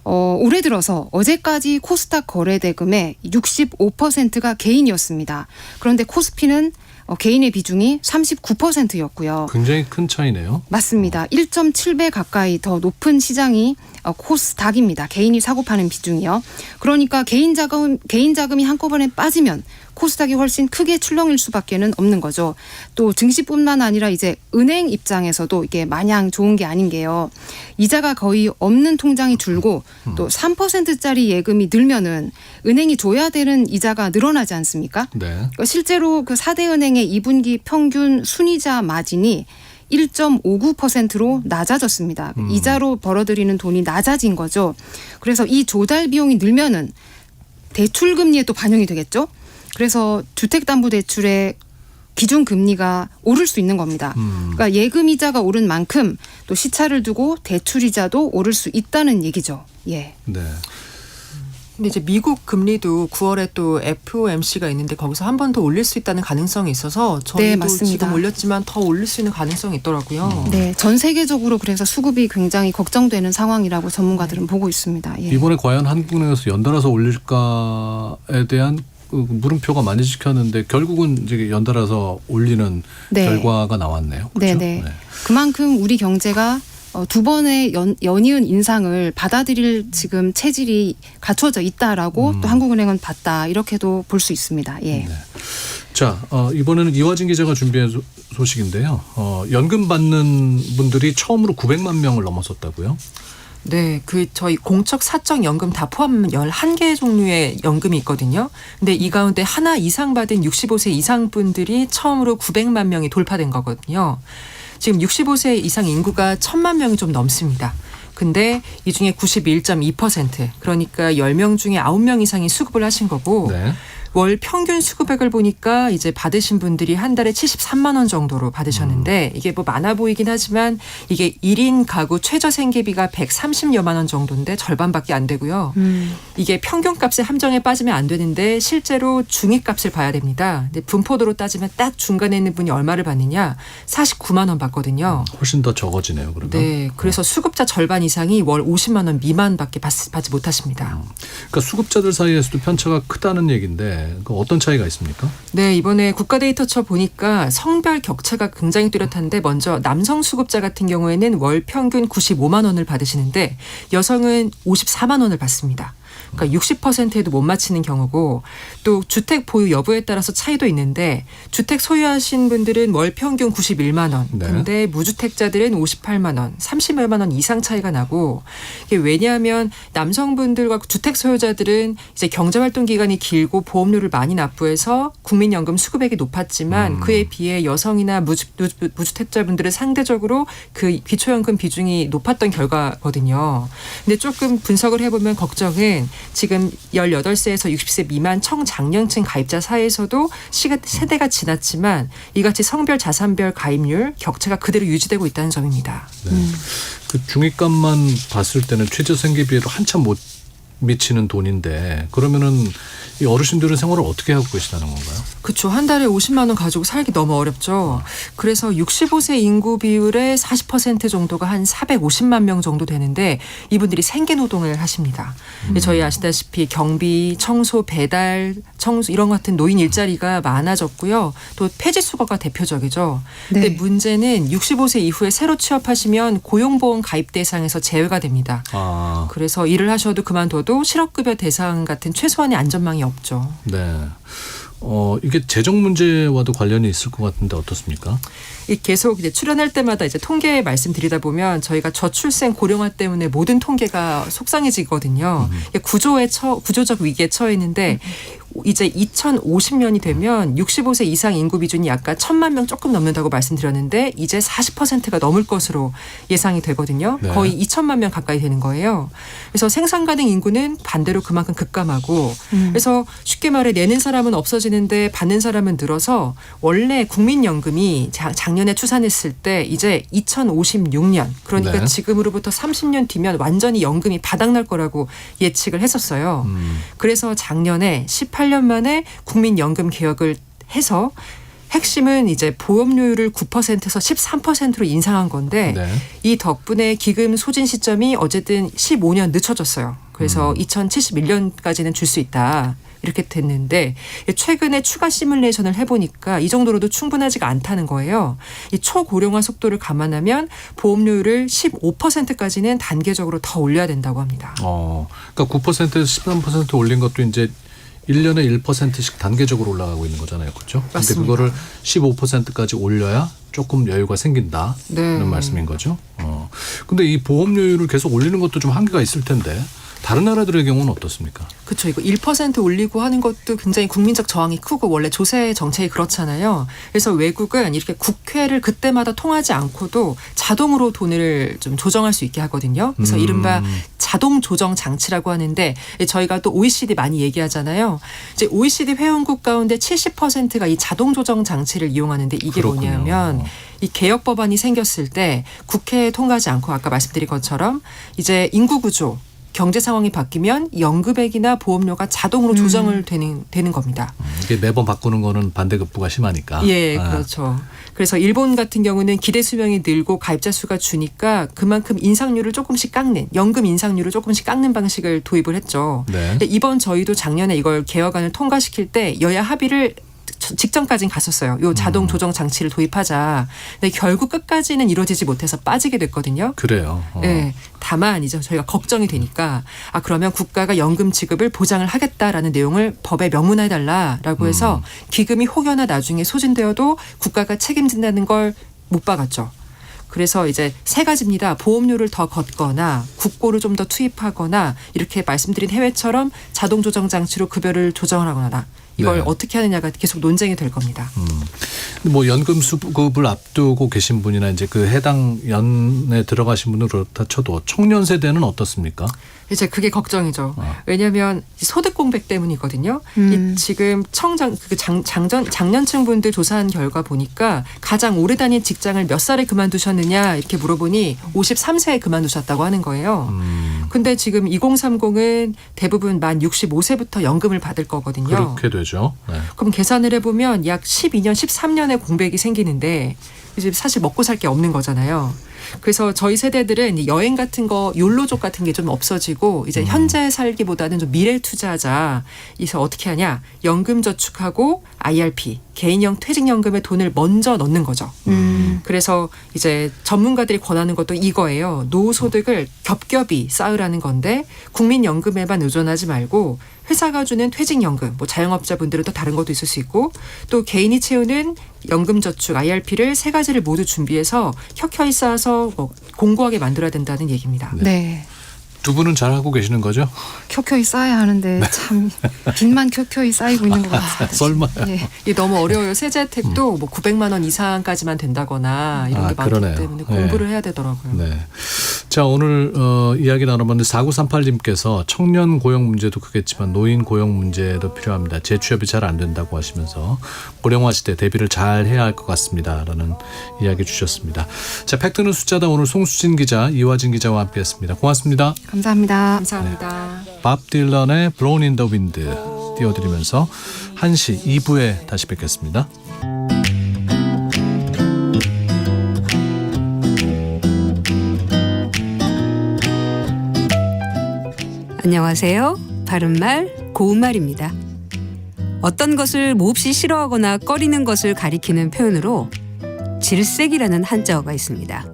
올해 들어서 어제까지 코스닥 거래 대금의 65%가 개인이었습니다. 그런데 코스피는 개인의 비중이 39%였고요. 굉장히 큰 차이네요. 맞습니다. 1.7배 가까이 더 높은 시장이 코스닥입니다. 개인이 사고 파는 비중이요. 그러니까 개인 자금이 한꺼번에 빠지면 코스닥이 훨씬 크게 출렁일 수밖에는 없는 거죠. 또 증시뿐만 아니라 이제 은행 입장에서도 이게 마냥 좋은 게 아닌 게요. 이자가 거의 없는 통장이 줄고 또 3%짜리 예금이 늘면은 은행이 줘야 되는 이자가 늘어나지 않습니까? 네. 그러니까 실제로 그 4대 은행의 2분기 평균 순이자 마진이 1.59%로 낮아졌습니다. 이자로 벌어들이는 돈이 낮아진 거죠. 그래서 이 조달 비용이 늘면은 대출 금리에 또 반영이 되겠죠. 그래서 주택담보대출의 기준금리가 오를 수 있는 겁니다. 그러니까 예금이자가 오른 만큼 또 시차를 두고 대출이자도 오를 수 있다는 얘기죠. 예. 네. 근데 이제 미국 금리도 9월에 또 FOMC가 있는데 거기서 한 번 더 올릴 수 있다는 가능성이 있어서 저희도 네, 맞습니다. 지금 올렸지만 더 올릴 수 있는 가능성이 있더라고요. 네, 전 세계적으로 그래서 수급이 굉장히 걱정되는 상황이라고 전문가들은 보고 있습니다. 예. 이번에 과연 한국은행에서 연달아서 올릴까에 대한 물음표가 많이 찍혔는데 결국은 이제 연달아서 올리는 네. 결과가 나왔네요. 그렇죠? 네네. 그만큼 우리 경제가 두 번의 연이은 인상을 받아들일 지금 체질이 갖춰져 있다라고 또 한국은행은 봤다 이렇게도 볼 수 있습니다. 예. 네. 자, 이번에는 이화진 기자가 준비한 소식인데요. 연금 받는 분들이 처음으로 900만 명을 넘어섰다고요? 네, 저희 공적 사적 연금 다 포함하면 11개 종류의 연금이 있거든요. 근데 이 가운데 하나 이상 받은 65세 이상 분들이 처음으로 900만 명이 돌파된 거거든요. 지금 65세 이상 인구가 1000만 명이 좀 넘습니다. 근데 이 중에 91.2% 그러니까 10명 중에 9명 이상이 수급을 하신 거고 네. 월 평균 수급액을 보니까 이제 받으신 분들이 한 달에 73만 원 정도로 받으셨는데 이게 뭐 많아 보이긴 하지만 이게 1인 가구 최저 생계비가 130여만 원 정도인데 절반밖에 안 되고요. 이게 평균값에 함정에 빠지면 안 되는데 실제로 중위값을 봐야 됩니다. 근데 분포도로 따지면 딱 중간에 있는 분이 얼마를 받느냐 49만 원 받거든요. 훨씬 더 적어지네요. 그러면. 네, 그래서 수급자 절반 이상이 월 50만 원 미만밖에 받지 못하십니다. 그러니까 수급자들 사이에서도 편차가 크다는 얘기인데 그 어떤 차이가 있습니까? 네, 이번에 국가데이터처 보니까 성별 격차가 굉장히 뚜렷한데 먼저 남성 수급자 같은 경우에는 월 평균 95만 원을 받으시는데 여성은 54만 원을 받습니다. 그러니까 60%에도 못 맞히는 경우고 또 주택 보유 여부에 따라서 차이도 있는데 주택 소유하신 분들은 월 평균 91만 원. 네. 근데 무주택자들은 58만 원, 30여만 원 이상 차이가 나고 이게 왜냐하면 남성분들과 주택 소유자들은 이제 경제활동 기간이 길고 보험료를 많이 납부해서 국민연금 수급액이 높았지만 그에 비해 여성이나 무주택자분들은 상대적으로 그 기초연금 비중이 높았던 결과거든요. 근데 조금 분석을 해보면 걱정은 지금 18세에서 60세 미만 청장년층 가입자 사이에서도 세대가 지났지만 이같이 성별 자산별 가입률 격차가 그대로 유지되고 있다는 점입니다. 네. 그 중위값만 봤을 때는 최저 생계비에도 한참 못 미치는 돈인데 그러면은 이 어르신들은 생활을 어떻게 하고 계시다는 건가요? 그렇죠. 한 달에 50만 원 가지고 살기 너무 어렵죠. 그래서 65세 인구 비율의 40% 정도가 한 450만 명 정도 되는데 이분들이 생계노동을 하십니다. 저희 아시다시피 경비, 청소, 배달, 청소 이런 것 같은 노인 일자리가 많아졌고요. 또 폐지수거가 대표적이죠. 근데 네. 문제는 65세 이후에 새로 취업하시면 고용보험 가입 대상에서 제외가 됩니다. 그래서 일을 하셔도 그만둬도 실업급여 대상 같은 최소한의 안전망이 없죠. 네. 이게 재정 문제와도 관련이 있을 것 같은데 어떻습니까? 계속 이제 출연할 때마다 이제 통계 말씀드리다 보면 저희가 저출생 고령화 때문에 모든 통계가 속상해지거든요. 구조적 위기에 처해 있는데 이제 2050년이 되면 65세 이상 인구 비중이 아까 1,000만 명 조금 넘는다고 말씀드렸는데 이제 40%가 넘을 것으로 예상이 되거든요. 네. 거의 2천만 명 가까이 되는 거예요. 그래서 생산 가능 인구는 반대로 그만큼 급감하고 그래서 쉽게 말해 내는 사람은 없어지는데 받는 사람은 늘어서 원래 국민연금이 작년에 추산했을 때 이제 2056년 그러니까 네. 지금으로부터 30년 뒤면 완전히 연금이 바닥날 거라고 예측을 했었어요. 그래서 작년에 18년 만에 국민연금 개혁을 해서 핵심은 이제 보험료율을 9%에서 13%로 인상한 건데 네. 이 덕분에 기금 소진 시점이 어쨌든 15년 늦춰졌어요. 그래서 2071년까지는 줄 수 있다. 이렇게 됐는데 최근에 추가 시뮬레이션을 해보니까 이 정도로도 충분하지가 않다는 거예요. 이 초고령화 속도를 감안하면 보험료율을 15%까지는 단계적으로 더 올려야 된다고 합니다. 그러니까 9%에서 13% 올린 것도 이제 1년에 1%씩 단계적으로 올라가고 있는 거잖아요. 그렇죠? 근데 맞습니다. 그거를 15%까지 올려야 조금 여유가 생긴다. 네. 이런 말씀인 거죠. 근데 이 보험료율을 계속 올리는 것도 좀 한계가 있을 텐데 다른 나라들의 경우는 어떻습니까? 그렇죠. 이거 1% 올리고 하는 것도 굉장히 국민적 저항이 크고 원래 조세 정책이 그렇잖아요. 그래서 외국은 이렇게 국회를 그때마다 통하지 않고도 자동으로 돈을 좀 조정할 수 있게 하거든요. 그래서 이른바 자동 조정 장치라고 하는데 저희가 또 OECD 많이 얘기하잖아요. 이제 OECD 회원국 가운데 70%가 이 자동 조정 장치를 이용하는데 이게 그렇군요. 뭐냐면 이 개혁 법안이 생겼을 때 국회에 통과하지 않고 아까 말씀드린 것처럼 이제 인구 구조 경제 상황이 바뀌면 연금액이나 보험료가 자동으로 조정을 되는 겁니다. 이게 매번 바꾸는 거는 반대급부가 심하니까. 예, 그렇죠. 그래서 일본 같은 경우는 기대 수명이 늘고 가입자 수가 주니까 그만큼 인상률을 조금씩 깎는 연금 인상률을 조금씩 깎는 방식을 도입을 했죠. 네. 근데 이번 저희도 작년에 이걸 개혁안을 통과시킬 때 여야 합의를 직전까지는 갔었어요. 요 자동 조정 장치를 도입하자. 근데 결국 끝까지는 이루어지지 못해서 빠지게 됐거든요. 그래요. 네. 다만 이제 저희가 걱정이 되니까 그러면 국가가 연금 지급을 보장을 하겠다라는 내용을 법에 명문화해달라라고 해서 기금이 혹여나 나중에 소진되어도 국가가 책임진다는 걸 못 박았죠. 그래서 이제 세 가지입니다. 보험료를 더 걷거나 국고를 좀 더 투입하거나 이렇게 말씀드린 해외처럼 자동 조정 장치로 급여를 조정하거나 이걸 네. 어떻게 하느냐가 계속 논쟁이 될 겁니다. 뭐 연금 수급을 앞두고 계신 분이나 이제 그 해당 연에 들어가신 분은 그렇다 쳐도 청년 세대는 어떻습니까? 이제 그게 걱정이죠. 왜냐하면 소득 공백 때문이거든요. 이 지금 장년층 분들 조사한 결과 보니까 가장 오래 다닌 직장을 몇 살에 그만두셨느냐 이렇게 물어보니 53세에 그만두셨다고 하는 거예요. 근데 지금 2030은 대부분 만 65세부터 연금을 받을 거거든요. 그렇게 되죠. 네. 그럼 계산을 해보면 약 12년, 13년의 공백이 생기는데 이제 사실 먹고 살 게 없는 거잖아요. 그래서 저희 세대들은 여행 같은 거 욜로족 같은 게 좀 없어지고 이제 현재 살기보다는 좀 미래 투자하자. 그래서 어떻게 하냐? 연금 저축하고 IRP 개인형 퇴직연금에 돈을 먼저 넣는 거죠. 그래서 이제 전문가들이 권하는 것도 이거예요. 노후소득을 겹겹이 쌓으라는 건데 국민연금에만 의존하지 말고 회사가 주는 퇴직연금, 뭐 자영업자분들은 또 다른 것도 있을 수 있고 또 개인이 채우는 연금저축 IRP를 세 가지를 모두 준비해서 켜켜이 쌓아서 뭐 공고하게 만들어야 된다는 얘기입니다. 네. 두 분은 잘하고 계시는 거죠? 켜켜이 쌓아야 하는데 참 빚만 켜켜이 쌓이고 있는 것 같아요. 썰마. 예. 이게 너무 어려워요. 세제 혜택도 뭐 900만 원 이상까지만 된다거나 이런 게 많기 그러네요. 때문에 공부를 해야 되더라고요. 네. 자, 오늘 이야기 나눠봤는데 4938님께서 청년 고용 문제도 크겠지만 노인 고용 문제도 필요합니다. 재취업이 잘 안 된다고 하시면서 고령화 시대 대비를 잘 해야 할 것 같습니다. 라는 이야기 주셨습니다. 자, 팩트는 숫자다. 오늘 송수진 기자, 이화진 기자와 함께했습니다. 고맙습니다. 감사합니다. 감사합니다. 밥 딜런의 Blown in the Wind 띄워드리면서 1시 2부에 다시 뵙겠습니다. 안녕하세요. 바른말 고운말입니다. 어떤 것을 몹시 싫어하거나 꺼리는 것을 가리키는 표현으로 질색이라는 한자어가 있습니다.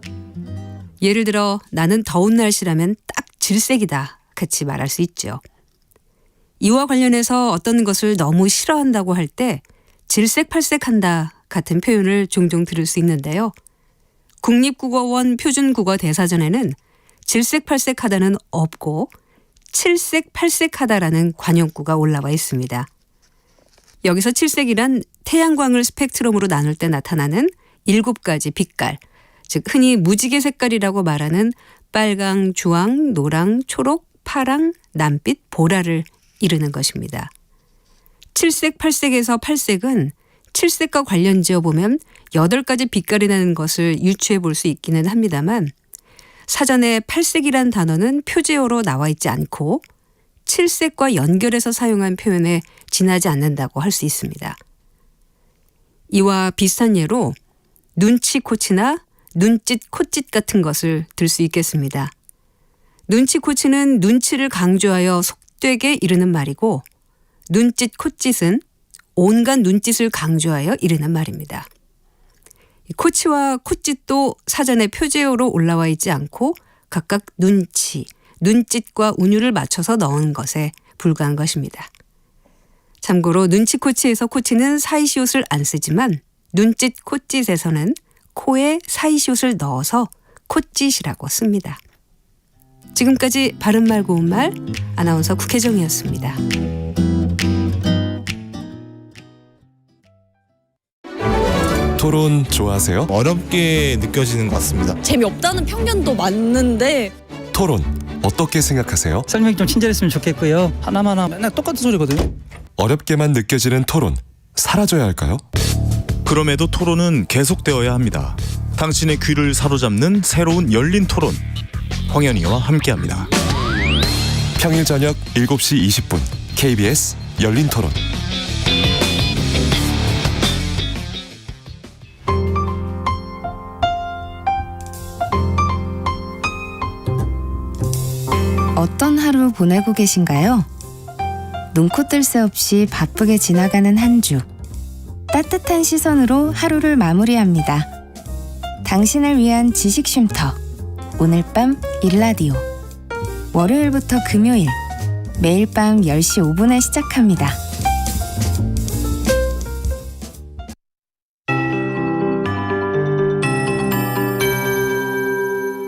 예를 들어 나는 더운 날씨라면 딱 질색이다 같이 말할 수 있죠. 이와 관련해서 어떤 것을 너무 싫어한다고 할 때 질색팔색한다 같은 표현을 종종 들을 수 있는데요. 국립국어원 표준국어 대사전에는 질색팔색하다는 없고 칠색팔색하다라는 관용구가 올라와 있습니다. 여기서 칠색이란 태양광을 스펙트럼으로 나눌 때 나타나는 7가지 빛깔, 즉 흔히 무지개 색깔이라고 말하는 빨강, 주황, 노랑, 초록, 파랑, 남빛, 보라를 이루는 것입니다. 7색, 8색에서 8색은 7색과 관련 지어보면 8가지 빛깔이 나는 것을 유추해 볼 수 있기는 합니다만 사전에 8색이란 단어는 표제어로 나와 있지 않고 7색과 연결해서 사용한 표현에 지나지 않는다고 할 수 있습니다. 이와 비슷한 예로 눈치 코치나 눈짓 콧짓 같은 것을 들 수 있겠습니다. 눈치 코치는 눈치를 강조하여 속되게 이르는 말이고 눈짓 콧짓은 온갖 눈짓을 강조하여 이르는 말입니다. 코치와 콧짓도 사전에 표제어로 올라와 있지 않고 각각 눈치, 눈짓과 운율을 맞춰서 넣은 것에 불과한 것입니다. 참고로 눈치 코치에서 코치는 사이시옷을 안 쓰지만 눈짓 콧짓에서는 코에 사이시옷을 넣어서 콧짓이라고 씁니다. 지금까지 바른말 고운말 아나운서 국혜정이었습니다. 토론 좋아하세요? 어렵게 느껴지는 것 같습니다. 재미없다는 편견도 많는데 토론 어떻게 생각하세요? 설명이 좀 친절했으면 좋겠고요. 하나마나 맨날 똑같은 소리거든요. 어렵게만 느껴지는 토론 사라져야 할까요? 그럼에도 토론은 계속되어야 합니다. 당신의 귀를 사로잡는 새로운 열린 토론. 홍현희와 함께합니다. 평일 저녁 7시 20분 KBS 열린 토론. 어떤 하루 보내고 계신가요? 눈코 뜰 새 없이 바쁘게 지나가는 한 주. 따뜻한 시선으로 하루를 마무리합니다. 당신을 위한 지식 쉼터. 오늘 밤 일라디오. 월요일부터 금요일. 매일 밤 10시 5분에 시작합니다.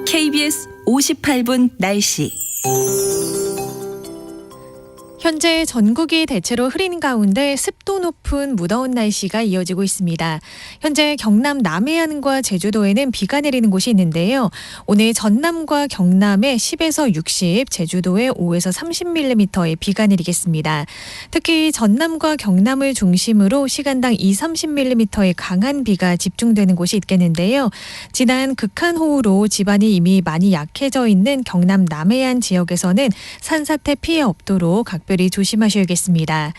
KBS 58분 날씨. 현재 전국이 대체로 흐린 가운데 습도 높은 무더운 날씨가 이어지고 있습니다. 현재 경남 남해안과 제주도에는 비가 내리는 곳이 있는데요. 오늘 전남과 경남에 10에서 60, 제주도에 5에서 30mm의 비가 내리겠습니다. 특히 전남과 경남을 중심으로 시간당 20-30mm의 강한 비가 집중되는 곳이 있겠는데요. 지난 극한호우로 지반이 이미 많이 약해져 있는 경남 남해안 지역에서는 산사태 피해 없도록 각별히 조심하셔야겠습니다.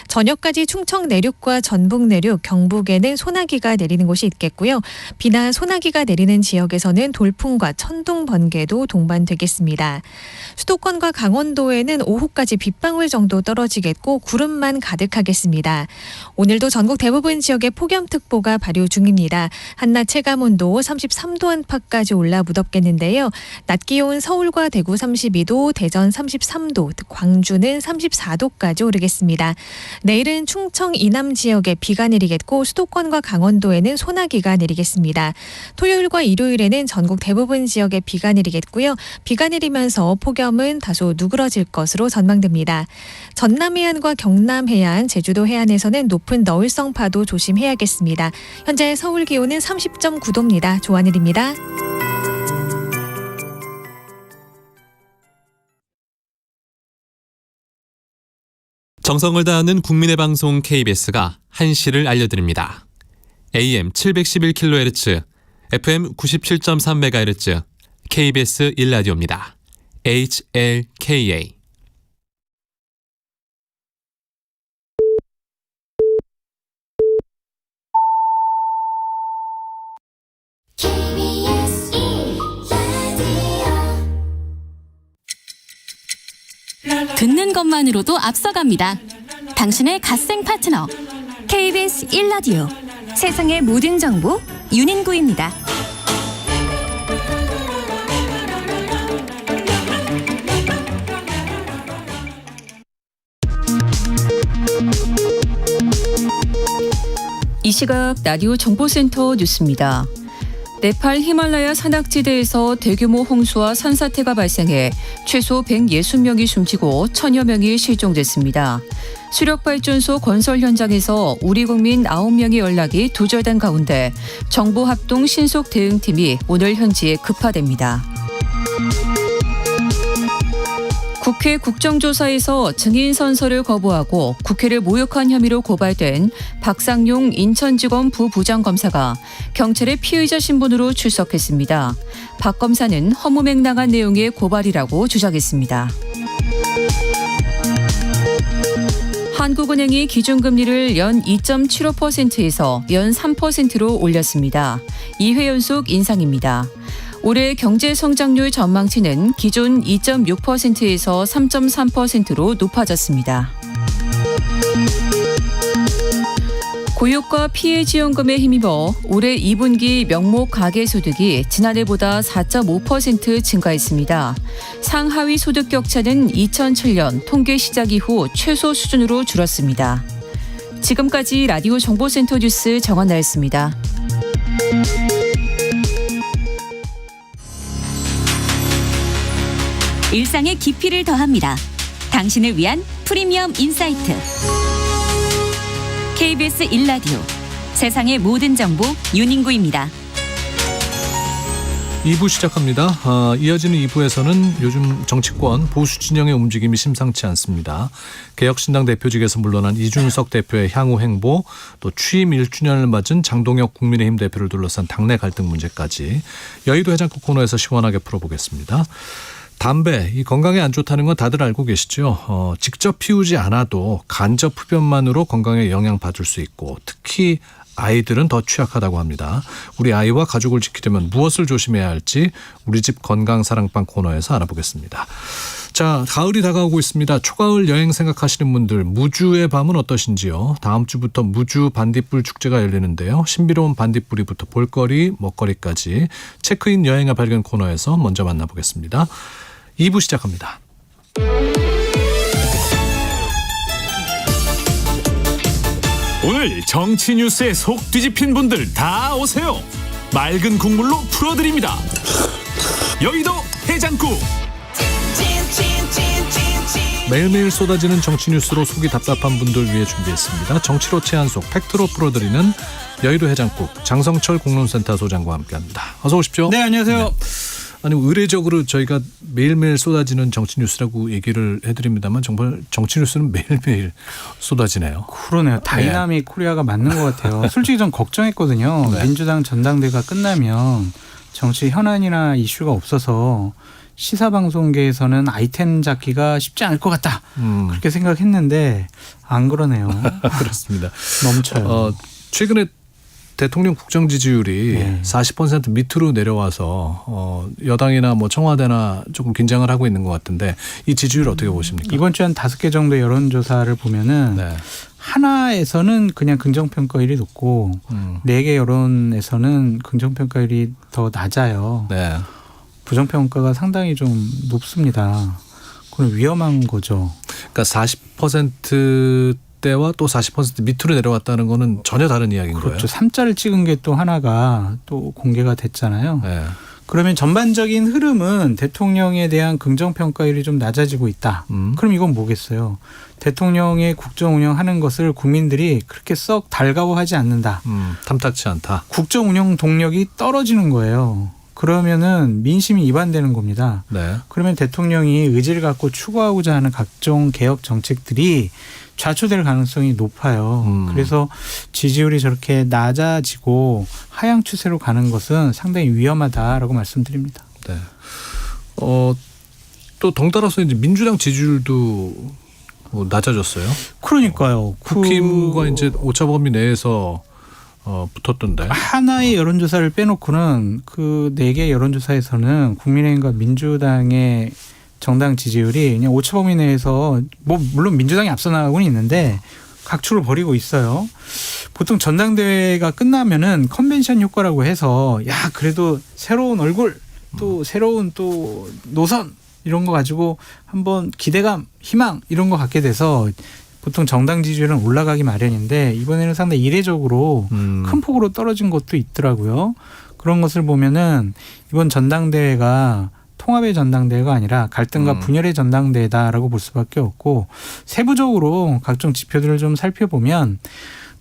저녁까지 충청 내륙과 전북 내륙, 경북에는 소나기가 내리는 곳이 있겠고요. 비나 소나기가 내리는 지역에서는 돌풍과 천둥, 번개도 동반되겠습니다. 수도권과 강원도에는 오후까지 빗방울 정도 떨어지겠고 구름만 가득하겠습니다. 오늘도 전국 대부분 지역에 폭염특보가 발효 중입니다. 한낮 체감온도 33도 안팎까지 올라 무덥겠는데요. 낮 기온 서울과 대구 32도, 대전 33도, 광주는 34도까지 오르겠습니다. 내일은 충청 이남 지역에 비가 내리겠고 수도권과 강원도에는 소나기가 내리겠습니다. 토요일과 일요일에는 전국 대부분 지역에 비가 내리겠고요. 비가 내리면서 폭염은 다소 누그러질 것으로 전망됩니다. 전남 해안과 경남 해안, 제주도 해안에서는 높은 너울성 파도 조심해야겠습니다. 현재 서울 기온은 30.9도입니다. 조한일입니다. 정성을 다하는 국민의 방송 KBS가 한시를 알려드립니다. AM 711kHz, FM 97.3MHz, KBS 1라디오입니다. HLKA. 듣는 것만으로도 앞서갑니다. 당신의 갓생 파트너 KBS 1라디오. 세상의 모든 정보 윤인구입니다. 이 시각 라디오 정보센터 뉴스입니다. 네팔 히말라야 산악지대에서 대규모 홍수와 산사태가 발생해 최소 160명이 숨지고 1000여 명이 실종됐습니다. 수력발전소 건설 현장에서 우리 국민 9명의 연락이 두절된 가운데 정부 합동 신속 대응팀이 오늘 현지에 급파됩니다. 국회 국정조사에서 증인 선서를 거부하고 국회를 모욕한 혐의로 고발된 박상용 인천지검 부부장검사가 경찰의 피의자 신분으로 출석했습니다. 박 검사는 허무맹랑한 내용의 고발이라고 주장했습니다. 한국은행이 기준금리를 연 2.75%에서 연 3%로 올렸습니다. 2회 연속 인상입니다. 올해 경제 성장률 전망치는 기존 2.6%에서 3.3%로 높아졌습니다. 고용과 피해지원금에 힘입어 올해 2분기 명목 가계소득이 지난해보다 4.5% 증가했습니다. 상하위 소득 격차는 2007년 통계 시작 이후 최소 수준으로 줄었습니다. 지금까지 라디오 정보센터 뉴스 정원나였습니다. 일상의 깊이를 더합니다. 당신을 위한 프리미엄 인사이트. KBS 1라디오 세상의 모든 정보 윤인구입니다. 2부 시작합니다. 이어지는 2부에서는 요즘 정치권 보수 진영의 움직임이 심상치 않습니다. 개혁신당 대표직에서 물러난 이준석 대표의 향후 행보, 또 취임 1주년을 맞은 장동혁 국민의힘 대표를 둘러싼 당내 갈등 문제까지 여의도 해장국 코너에서 시원하게 풀어보겠습니다. 담배, 이 건강에 안 좋다는 건 다들 알고 계시죠. 직접 피우지 않아도 간접 흡연만으로 건강에 영향받을 수 있고 특히 아이들은 더 취약하다고 합니다. 우리 아이와 가족을 지키려면 무엇을 조심해야 할지 우리 집 건강사랑방 코너에서 알아보겠습니다. 자, 가을이 다가오고 있습니다. 초가을 여행 생각하시는 분들 무주의 밤은 어떠신지요? 다음 주부터 무주 반딧불 축제가 열리는데요. 신비로운 반딧불이부터 볼거리, 먹거리까지 체크인 여행의 발견 코너에서 먼저 만나보겠습니다. 2부 시작합니다. 오늘 정치 뉴스에 속 뒤집힌 분들 다 오세요. 맑은 국물로 풀어드립니다. 여의도 해장국. 매일매일 쏟아지는 정치 뉴스로 속이 답답한 분들 위해 준비했습니다. 정치로 체한 속 팩트로 풀어드리는 여의도 해장국 장성철 공론센터 소장과 함께합니다. 어서 오십시오. 네, 안녕하세요. 네. 아니 의례적으로 저희가 매일매일 쏟아지는 정치 뉴스라고 얘기를 해드립니다만 정말 정치 뉴스는 매일매일 쏟아지네요. 그러네요. 다이나믹 코리아가 맞는 것 같아요. 솔직히 전 걱정했거든요. 네. 민주당 전당대회가 끝나면 정치 현안이나 이슈가 없어서 시사방송계에서는 아이템 잡기가 쉽지 않을 것 같다. 그렇게 생각했는데 안 그러네요. 그렇습니다. 넘쳐요. 최근에 대통령 국정 지지율이 40% 밑으로 내려와서 여당이나 뭐 청와대나 조금 긴장을 하고 있는 것 같은데 이 지지율 어떻게 보십니까? 이번 주에 한 5개 정도의 여론조사를 보면은 하나에서는 그냥 긍정평가율이 높고 4개 여론에서는 긍정평가율이 더 낮아요. 네. 부정평가가 상당히 좀 높습니다. 그건 위험한 거죠. 그러니까 40%대와 또 40% 밑으로 내려왔다는 거는 전혀 다른 이야기인 거예요. 그렇죠. 3자를 찍은 게 또 하나가 또 공개가 됐잖아요. 네. 그러면 전반적인 흐름은 대통령에 대한 긍정평가율이 좀 낮아지고 있다. 그럼 이건 뭐겠어요? 대통령의 국정 운영하는 것을 국민들이 그렇게 썩 달가워하지 않는다. 탐탁치 않다. 국정 운영 동력이 떨어지는 거예요. 그러면은 민심이 이반되는 겁니다. 네. 그러면 대통령이 의지를 갖고 추구하고자 하는 각종 개혁 정책들이 좌초될 가능성이 높아요. 그래서 지지율이 저렇게 낮아지고 하향 추세로 가는 것은 상당히 위험하다라고 말씀드립니다. 네. 또 덩달아서 이제 민주당 지지율도 낮아졌어요. 그러니까요. 국힘과 이제 오차 범위 내에서 붙었던데. 하나의 여론조사를 빼놓고는 그 4개 여론조사에서는 국민의힘과 민주당의 정당 지지율이 그냥 오차 범위 내에서 뭐 물론 민주당이 앞서 나가고는 있는데 각축을 벌이고 있어요. 보통 전당대회가 끝나면은 컨벤션 효과라고 해서 야 그래도 새로운 얼굴 또 새로운 또 노선 이런 거 가지고 한번 기대감, 희망 이런 거 갖게 돼서 보통 정당 지지율은 올라가기 마련인데 이번에는 상당히 이례적으로 큰 폭으로 떨어진 것도 있더라고요. 그런 것을 보면은 이번 전당대회가 통합의 전당대회가 아니라 갈등과 분열의 전당대회다라고 볼 수밖에 없고 세부적으로 각종 지표들을 좀 살펴보면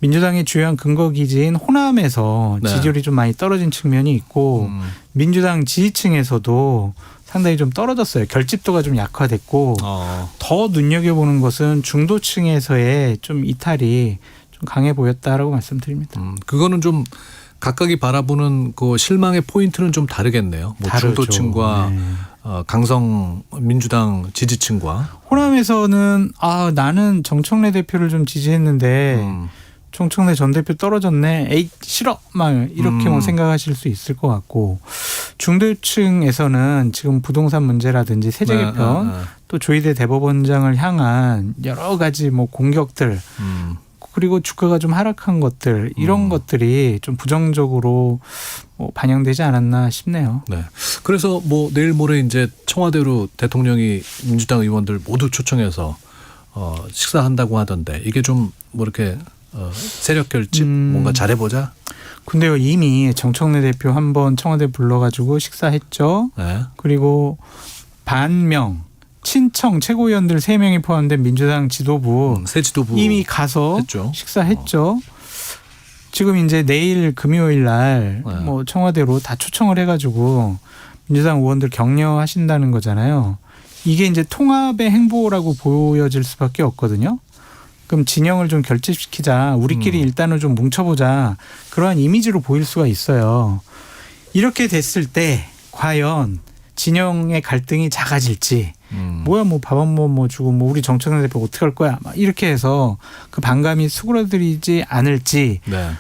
민주당의 주요한 근거 기지인 호남에서 네. 지지율이 좀 많이 떨어진 측면이 있고 민주당 지지층에서도 상당히 좀 떨어졌어요. 결집도가 좀 약화됐고 더 눈여겨보는 것은 중도층에서의 좀 이탈이 좀 강해 보였다라고 말씀드립니다. 그거는 좀 각각이 바라보는 그 실망의 포인트는 좀 다르겠네요. 뭐 다르죠. 중도층과 네. 강성 민주당 지지층과 호남에서는 나는 정청래 대표를 좀 지지했는데 정청래 전 대표 떨어졌네. 에이 싫어. 막 이렇게 뭐 생각하실 수 있을 것 같고 중도층에서는 지금 부동산 문제라든지 세제 개편 또 조희대 대법원장을 향한 여러 가지 뭐 공격들 그리고 주가가 좀 하락한 것들 이런 것들이 좀 부정적으로 뭐 반영되지 않았나 싶네요. 네. 그래서 뭐 내일 모레 이제 청와대로 대통령이 민주당 의원들 모두 초청해서 식사한다고 하던데 이게 좀 뭐 이렇게 세력 결집 뭔가 잘해보자. 근데요 이미 정청래 대표 한번 청와대 불러가지고 식사했죠. 네. 그리고 반명 친청 최고위원들 3명이 포함된 민주당 지도부 새 지도부 이미 가서 했죠. 식사했죠. 지금 이제 내일 금요일 날 뭐 청와대로 다 초청을 해가지고 민주당 의원들 격려하신다는 거잖아요. 이게 이제 통합의 행보라고 보여질 수밖에 없거든요. 그럼 진영을 좀 결집시키자. 우리끼리 일단은 좀 뭉쳐보자. 그러한 이미지로 보일 수가 있어요. 이렇게 됐을 때 과연 진영의 갈등이 작아질지 뭐야 뭐 밥 한 번 뭐 주고 뭐 우리 정청래 대표 어떻게 할 거야 막 이렇게 해서 그 반감이 수그러들이지 않을지 네.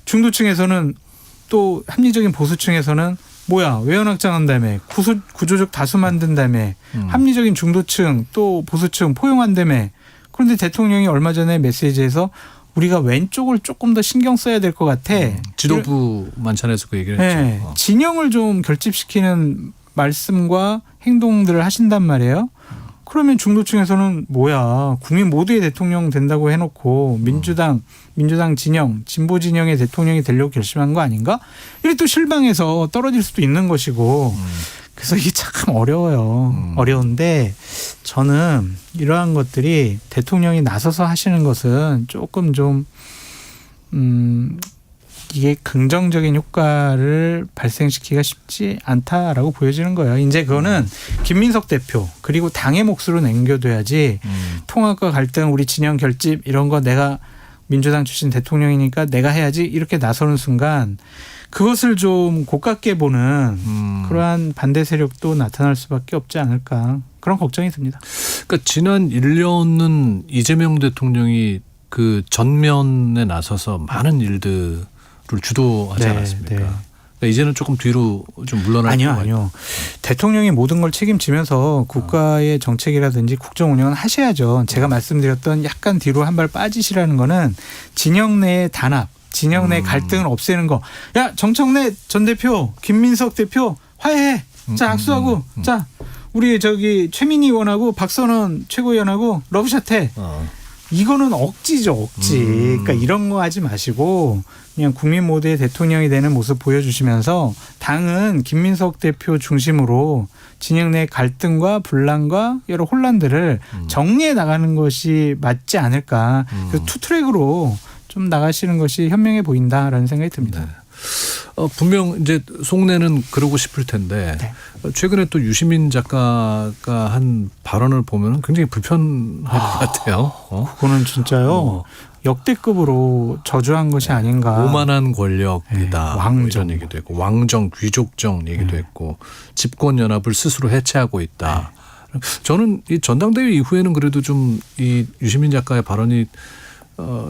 중도층에서는 또 합리적인 보수층에서는 뭐야 외연확장한다며 구조적 다수 만든다며 합리적인 중도층 또 보수층 포용한다며 그런데 대통령이 얼마 전에 메시지에서 우리가 왼쪽을 조금 더 신경 써야 될 것 같아. 지도부 만찬에서 그 얘기를 했죠. 네. 진영을 좀 결집시키는 말씀과 행동들을 하신단 말이에요. 그러면 중도층에서는 뭐야 국민 모두의 대통령 된다고 해놓고 민주당 진영 진보 진영의 대통령이 되려고 결심한 거 아닌가? 이게 또 실망해서 떨어질 수도 있는 것이고 그래서 이게 참 어려워요. 어려운데 저는 이러한 것들이 대통령이 나서서 하시는 것은 조금 좀 이게 긍정적인 효과를 발생시키기가 쉽지 않다라고 보여지는 거예요. 이제 그거는 김민석 대표 그리고 당의 몫으로 남겨둬야지 통합과 갈등 우리 진영 결집 이런 거 내가 민주당 출신 대통령이니까 내가 해야지 이렇게 나서는 순간 그것을 좀 고깝게 보는 그러한 반대 세력도 나타날 수밖에 없지 않을까 그런 걱정이 듭니다. 그러니까 지난 1년은 이재명 대통령이 그 전면에 나서서 많은 일들을 주도하지 않았습니까? 그러니까 이제는 조금 뒤로 좀 물러날 필요가 아니요. 대통령이 모든 걸 책임지면서 국가의 정책이라든지 국정 운영은 하셔야죠. 제가 말씀드렸던 약간 뒤로 한 발 빠지시라는 거는 진영 내의 단합, 진영 내 갈등을 없애는 거. 야 정청래 전 대표, 김민석 대표 화해해. 자 악수하고 자 우리 저기 최민희 의원하고 박선원 최고위원하고 러브샷해. 이거는 억지죠, 억지. 그러니까 이런 거 하지 마시고 그냥 국민 모두의 대통령이 되는 모습 보여주시면서 당은 김민석 대표 중심으로 진영 내 갈등과 분란과 여러 혼란들을 정리해 나가는 것이 맞지 않을까. 그래서 투트랙으로 좀 나가시는 것이 현명해 보인다라는 생각이 듭니다. 네. 분명 이제 속내는 그러고 싶을 텐데 최근에 또 유시민 작가가 한 발언을 보면 굉장히 불편할 것 같아요. 그거는 진짜요. 역대급으로 저주한 것이 아닌가. 오만한 권력이다. 왕정. 이런 얘기도 했고 왕정 귀족정 얘기도 했고 집권 연합을 스스로 해체하고 있다. 저는 이 전당대회 이후에는 그래도 좀 이 유시민 작가의 발언이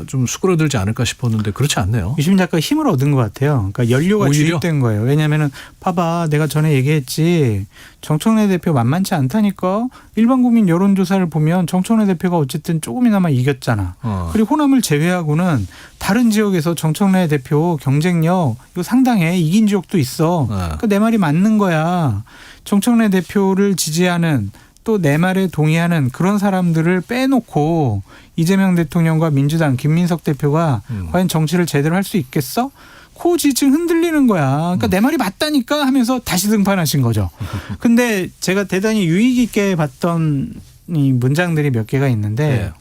좀 수그러들지 않을까 싶었는데 그렇지 않네요. 유시민 작가가 힘을 얻은 것 같아요. 그러니까 연료가 오히려? 주입된 거예요. 왜냐하면 봐봐 내가 전에 얘기했지 정청래 대표 만만치 않다니까. 일반 국민 여론조사를 보면 정청래 대표가 어쨌든 조금이나마 이겼잖아. 그리고 호남을 제외하고는 다른 지역에서 정청래 대표 경쟁력 이거 상당해. 이긴 지역도 있어. 그러니까 내 말이 맞는 거야. 정청래 대표를 지지하는 또 내 말에 동의하는 그런 사람들을 빼놓고 이재명 대통령과 민주당 김민석 대표가 과연 정치를 제대로 할 수 있겠어? 코 지층 흔들리는 거야. 그러니까 내 말이 맞다니까 하면서 다시 등판하신 거죠. 근데 제가 대단히 유익 있게 봤던 이 문장들이 몇 개가 있는데 네.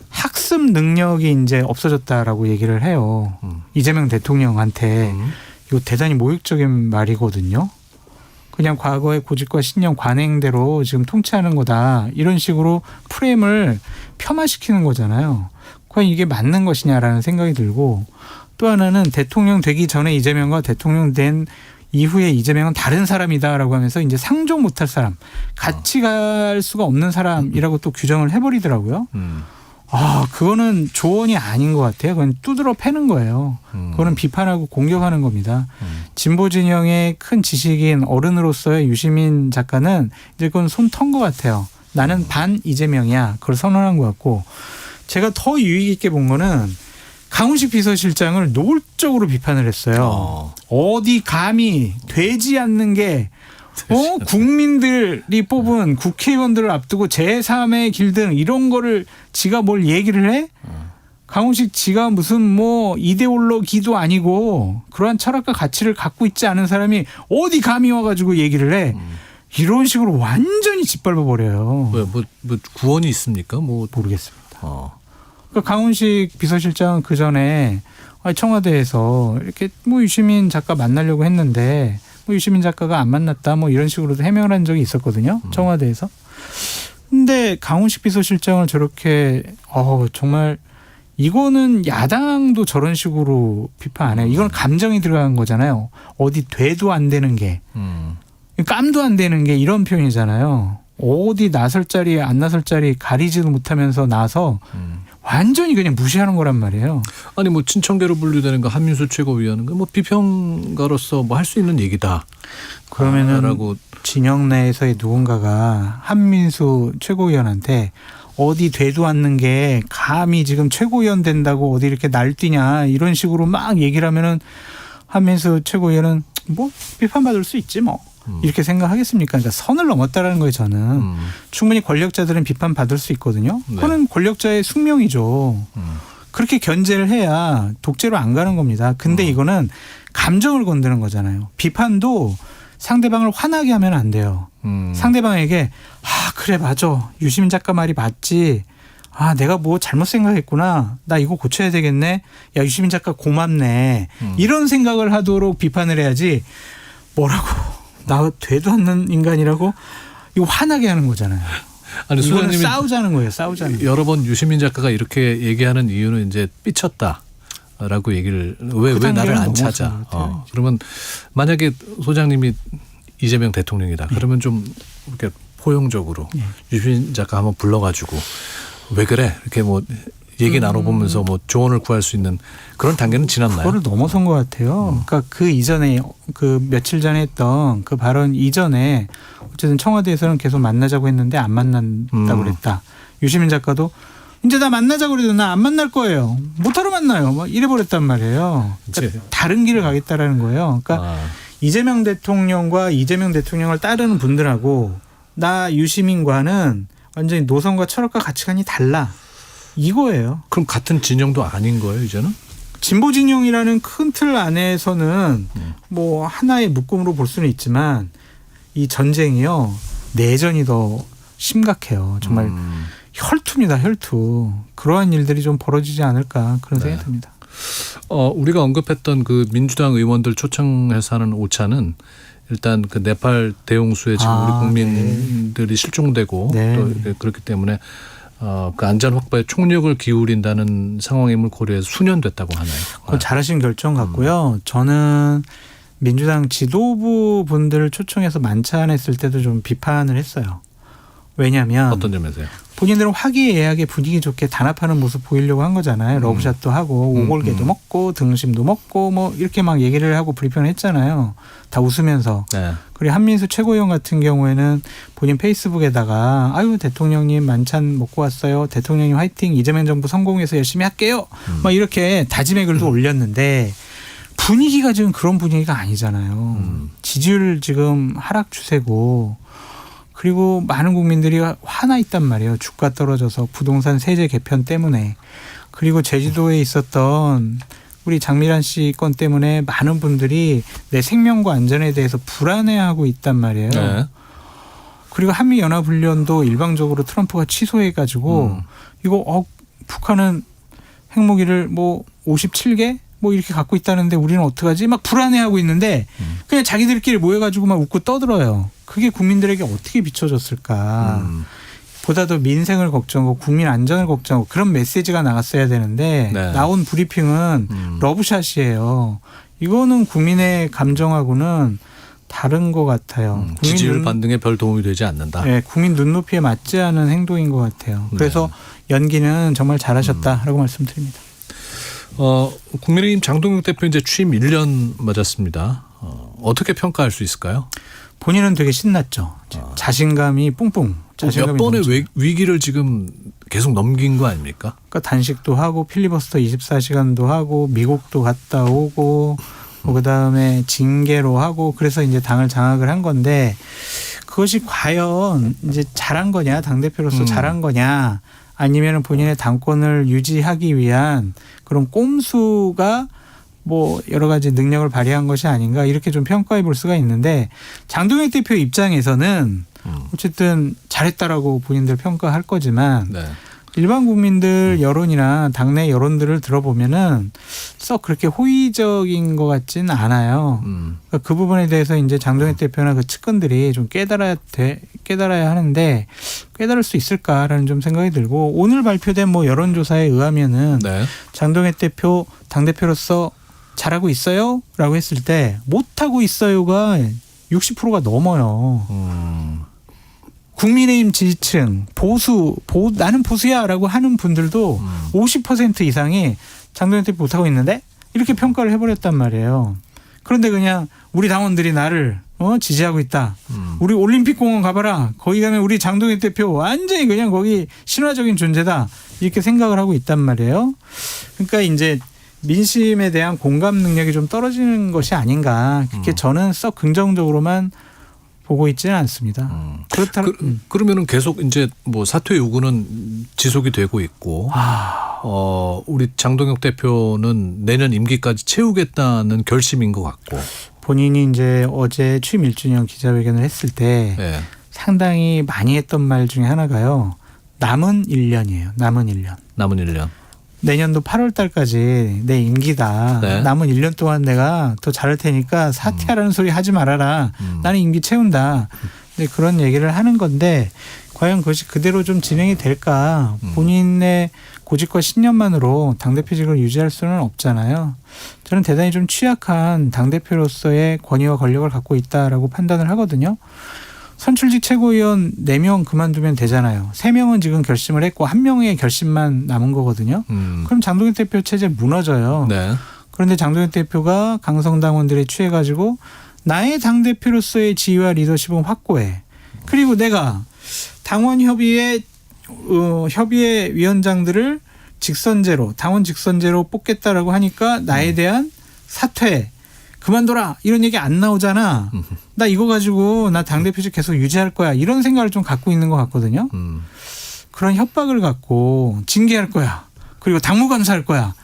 학습 능력이 이제 없어졌다라고 얘기를 해요. 이재명 대통령한테. 이거 대단히 모욕적인 말이거든요. 그냥 과거의 고집과 신념 관행대로 지금 통치하는 거다. 이런 식으로 프레임을 폄하시키는 거잖아요. 과연 이게 맞는 것이냐라는 생각이 들고 또 하나는 대통령 되기 전에 이재명과 대통령 된 이후에 이재명은 다른 사람이다라고 하면서 이제 상종 못할 사람, 같이 갈 수가 없는 사람이라고 또 규정을 해버리더라고요. 그거는 조언이 아닌 것 같아요. 그건 두드러 패는 거예요. 그거는 비판하고 공격하는 겁니다. 진보 진영의 큰 지식인 어른으로서의 유시민 작가는 이제 그건 손 턴 것 같아요. 나는 반 이재명이야. 그걸 선언한 것 같고 제가 더 유익 있게 본 거는 강훈식 비서실장을 노골적으로 비판을 했어요. 어디 감히 되지 않는 게 국민들이 뽑은 국회의원들을 앞두고 제3의 길 등 이런 거를 지가 뭘 얘기를 해? 강훈식 지가 무슨 뭐 이데올로기도 아니고 그러한 철학과 가치를 갖고 있지 않은 사람이 어디 감히 와가지고 얘기를 해? 이런 식으로 완전히 짓밟아 버려요. 뭐 구원이 있습니까? 뭐 모르겠습니다. 그러니까 강훈식 비서실장은 그 전에 청와대에서 이렇게 뭐 유시민 작가 만나려고 했는데 뭐 유시민 작가가 안 만났다 뭐 이런 식으로도 해명을 한 적이 있었거든요. 청와대에서. 근데 강훈식 비서실장을 저렇게 정말 이거는 야당도 저런 식으로 비판 안 해요. 이건 감정이 들어간 거잖아요. 어디 돼도 안 되는 게 깜도 안 되는 게 이런 표현이잖아요. 어디 나설 자리 안 나설 자리 가리지도 못하면서 나서 완전히 그냥 무시하는 거란 말이에요. 아니 뭐 친청계로 분류되는 거 한민수 최고위원은 뭐 비평가로서 뭐 할 수 있는 얘기다. 그러면은 라고 진영 내에서의 누군가가 한민수 최고위원한테 어디 되도 않는 게 감히 지금 최고위원 된다고 어디 이렇게 날뛰냐 이런 식으로 막 얘기를 하면은 한민수 최고위원은 뭐 비판받을 수 있지 뭐. 이렇게 생각하겠습니까? 그러니까 선을 넘었다라는 거예요. 저는 충분히 권력자들은 비판받을 수 있거든요. 그거는 권력자의 숙명이죠. 그렇게 견제를 해야 독재로 안 가는 겁니다. 근데 이거는 감정을 건드는 거잖아요. 비판도 상대방을 화나게 하면 안 돼요. 상대방에게 그래 맞아. 유시민 작가 말이 맞지. 내가 뭐 잘못 생각했구나. 나 이거 고쳐야 되겠네. 야 유시민 작가 고맙네. 이런 생각을 하도록 비판을 해야지 뭐라고. 나 되도 않는 인간이라고 이거 화나게 하는 거잖아요. 아니 이거는 싸우자는 거예요. 싸우자는. 여러 번 유시민 작가가 이렇게 얘기하는 이유는 이제 삐쳤다라고 얘기를 왜 나를 안 찾아? 그러면 만약에 소장님이 이재명 대통령이다. 그러면 좀 이렇게 포용적으로 유시민 작가 한번 불러가지고 왜 그래? 이렇게 뭐 얘기 나눠보면서 뭐 조언을 구할 수 있는 그런 단계는 지났나요? 그거를 넘어선 것 같아요. 그러니까 그 이전에 그 며칠 전에 했던 그 발언 이전에 어쨌든 청와대에서는 계속 만나자고 했는데 안 만난다고 그랬다. 유시민 작가도 이제 나 만나자고 그래도 나 안 만날 거예요. 못하러 만나요. 막 이래버렸단 말이에요. 그러니까 다른 길을 가겠다라는 거예요. 그러니까 이재명 대통령과 이재명 대통령을 따르는 분들하고 나 유시민과는 완전히 노선과 철학과 가치관이 달라. 이거예요. 그럼 같은 진영도 아닌 거예요, 이제는? 진보 진영이라는 큰 틀 안에서는 뭐 하나의 묶음으로 볼 수는 있지만 이 전쟁이요. 내전이 더 심각해요. 정말 혈투입니다. 혈투. 그러한 일들이 좀 벌어지지 않을까 그런 생각이 듭니다. 우리가 언급했던 그 민주당 의원들 초청해서 하는 오차는 일단 그 네팔 대홍수에 지금 우리 국민들이 실종되고 또 그렇기 때문에 그 안전 확보에 총력을 기울인다는 상황임을 고려해서 수년됐다고 하나요? 잘하신 결정 같고요. 저는 민주당 지도부 분들을 초청해서 만찬했을 때도 좀 비판을 했어요. 왜냐하면 어떤 점에서요? 본인들은 화기애애하게 분위기 좋게 단합하는 모습 보이려고 한 거잖아요. 러브샷도 하고 오골개도 먹고 등심도 먹고 뭐 이렇게 막 얘기를 하고 브리핑을 했잖아요. 다 웃으면서. 그리고 한민수 최고위원 같은 경우에는 본인 페이스북에다가 아유 대통령님 만찬 먹고 왔어요. 대통령님 화이팅. 이재명 정부 성공해서 열심히 할게요. 막 이렇게 다짐의 글도 올렸는데 분위기가 지금 그런 분위기가 아니잖아요. 지지율 지금 하락 추세고 그리고 많은 국민들이 화나 있단 말이에요. 주가 떨어져서 부동산 세제 개편 때문에. 그리고 제주도에 있었던 우리 장미란 씨 건 때문에 많은 분들이 내 생명과 안전에 대해서 불안해하고 있단 말이에요. 네. 그리고 한미연합훈련도 일방적으로 트럼프가 취소해가지고 이거 북한은 핵무기를 뭐 57개 뭐 이렇게 갖고 있다는데 우리는 어떡하지? 막 불안해하고 있는데 그냥 자기들끼리 모여가지고 막 웃고 떠들어요. 그게 국민들에게 어떻게 비춰졌을까? 보다 더 민생을 걱정하고 국민 안전을 걱정하고 그런 메시지가 나갔어야 되는데 네. 나온 브리핑은 러브샷이에요. 이거는 국민의 감정하고는 다른 것 같아요. 지지율 반등에 별 도움이 되지 않는다. 네, 국민 눈높이에 맞지 않은 행동인 것 같아요. 그래서 연기는 정말 잘하셨다라고 말씀드립니다. 국민의힘 장동혁 대표 이제 취임 1년 맞았습니다. 어떻게 평가할 수 있을까요? 본인은 되게 신났죠. 자신감이 뿡뿡. 몇 번의 위기를 지금 계속 넘긴 거 아닙니까? 그러니까 단식도 하고 필리버스터 24시간도 하고 미국도 갔다 오고 그다음에 징계로 하고 그래서 이제 당을 장악을 한 건데 그것이 과연 이제 잘한 거냐 당대표로서 잘한 거냐 아니면 본인의 당권을 유지하기 위한 그런 꼼수가 뭐 여러 가지 능력을 발휘한 것이 아닌가 이렇게 좀 평가해 볼 수가 있는데 장동혁 대표 입장에서는 어쨌든 잘했다라고 본인들 평가할 거지만 네. 일반 국민들 여론이나 당내 여론들을 들어보면은 썩 그렇게 호의적인 것 같지는 않아요. 그러니까 그 부분에 대해서 이제 장동혁 대표나 그 측근들이 좀 깨달아야 하는데 깨달을 수 있을까라는 좀 생각이 들고 오늘 발표된 뭐 여론조사에 의하면은 네. 장동혁 대표 당대표로서 잘하고 있어요? 라고 했을 때 못하고 있어요가 60%가 넘어요. 국민의힘 지지층 나는 보수야라고 하는 분들도 50% 이상이 장동혁 대표 못하고 있는데 이렇게 평가를 해버렸단 말이에요. 그런데 그냥 우리 당원들이 나를 지지하고 있다. 우리 올림픽공원 가봐라. 거기 가면 우리 장동혁 대표 완전히 그냥 거기 신화적인 존재다. 이렇게 생각을 하고 있단 말이에요. 그러니까 이제 민심에 대한 공감 능력이 좀 떨어지는 것이 아닌가. 그렇게 저는 썩 긍정적으로만 보고 있지는 않습니다. 그러면은 계속 이제 뭐 사퇴 요구는 지속이 되고 있고, 우리 장동혁 대표는 내년 임기까지 채우겠다는 결심인 것 같고. 본인이 이제 어제 취임 1주년 기자회견을 했을 때 네. 상당히 많이 했던 말 중에 하나가요. 남은 1년이에요. 남은 1년. 남은 1년. 내년도 8월 달까지 내 임기다. 네. 남은 1년 동안 내가 더 잘할 테니까 사퇴하라는 소리 하지 말아라. 나는 임기 채운다. 근데 그런 얘기를 하는 건데 과연 그것이 그대로 좀 진행이 될까. 본인의 고집과 신념만으로 당대표직을 유지할 수는 없잖아요. 저는 대단히 좀 취약한 당대표로서의 권위와 권력을 갖고 있다라고 판단을 하거든요. 선출직 최고위원 4명 그만두면 되잖아요. 3명은 지금 결심을 했고 1명의 결심만 남은 거거든요. 그럼 장동혁 대표 체제 무너져요. 네. 그런데 장동혁 대표가 강성당원들에 취해가지고 나의 당대표로서의 지위와 리더십은 확고해. 그리고 내가 당원 협의회 위원장들을 직선제로 당원 직선제로 뽑겠다라고 하니까 나에 대한 사퇴 그만둬라 이런 얘기 안 나오잖아. 나 이거 가지고 나 당대표직 계속 유지할 거야. 이런 생각을 좀 갖고 있는 것 같거든요. 그런 협박을 갖고 징계할 거야. 그리고 당무감사할 거야.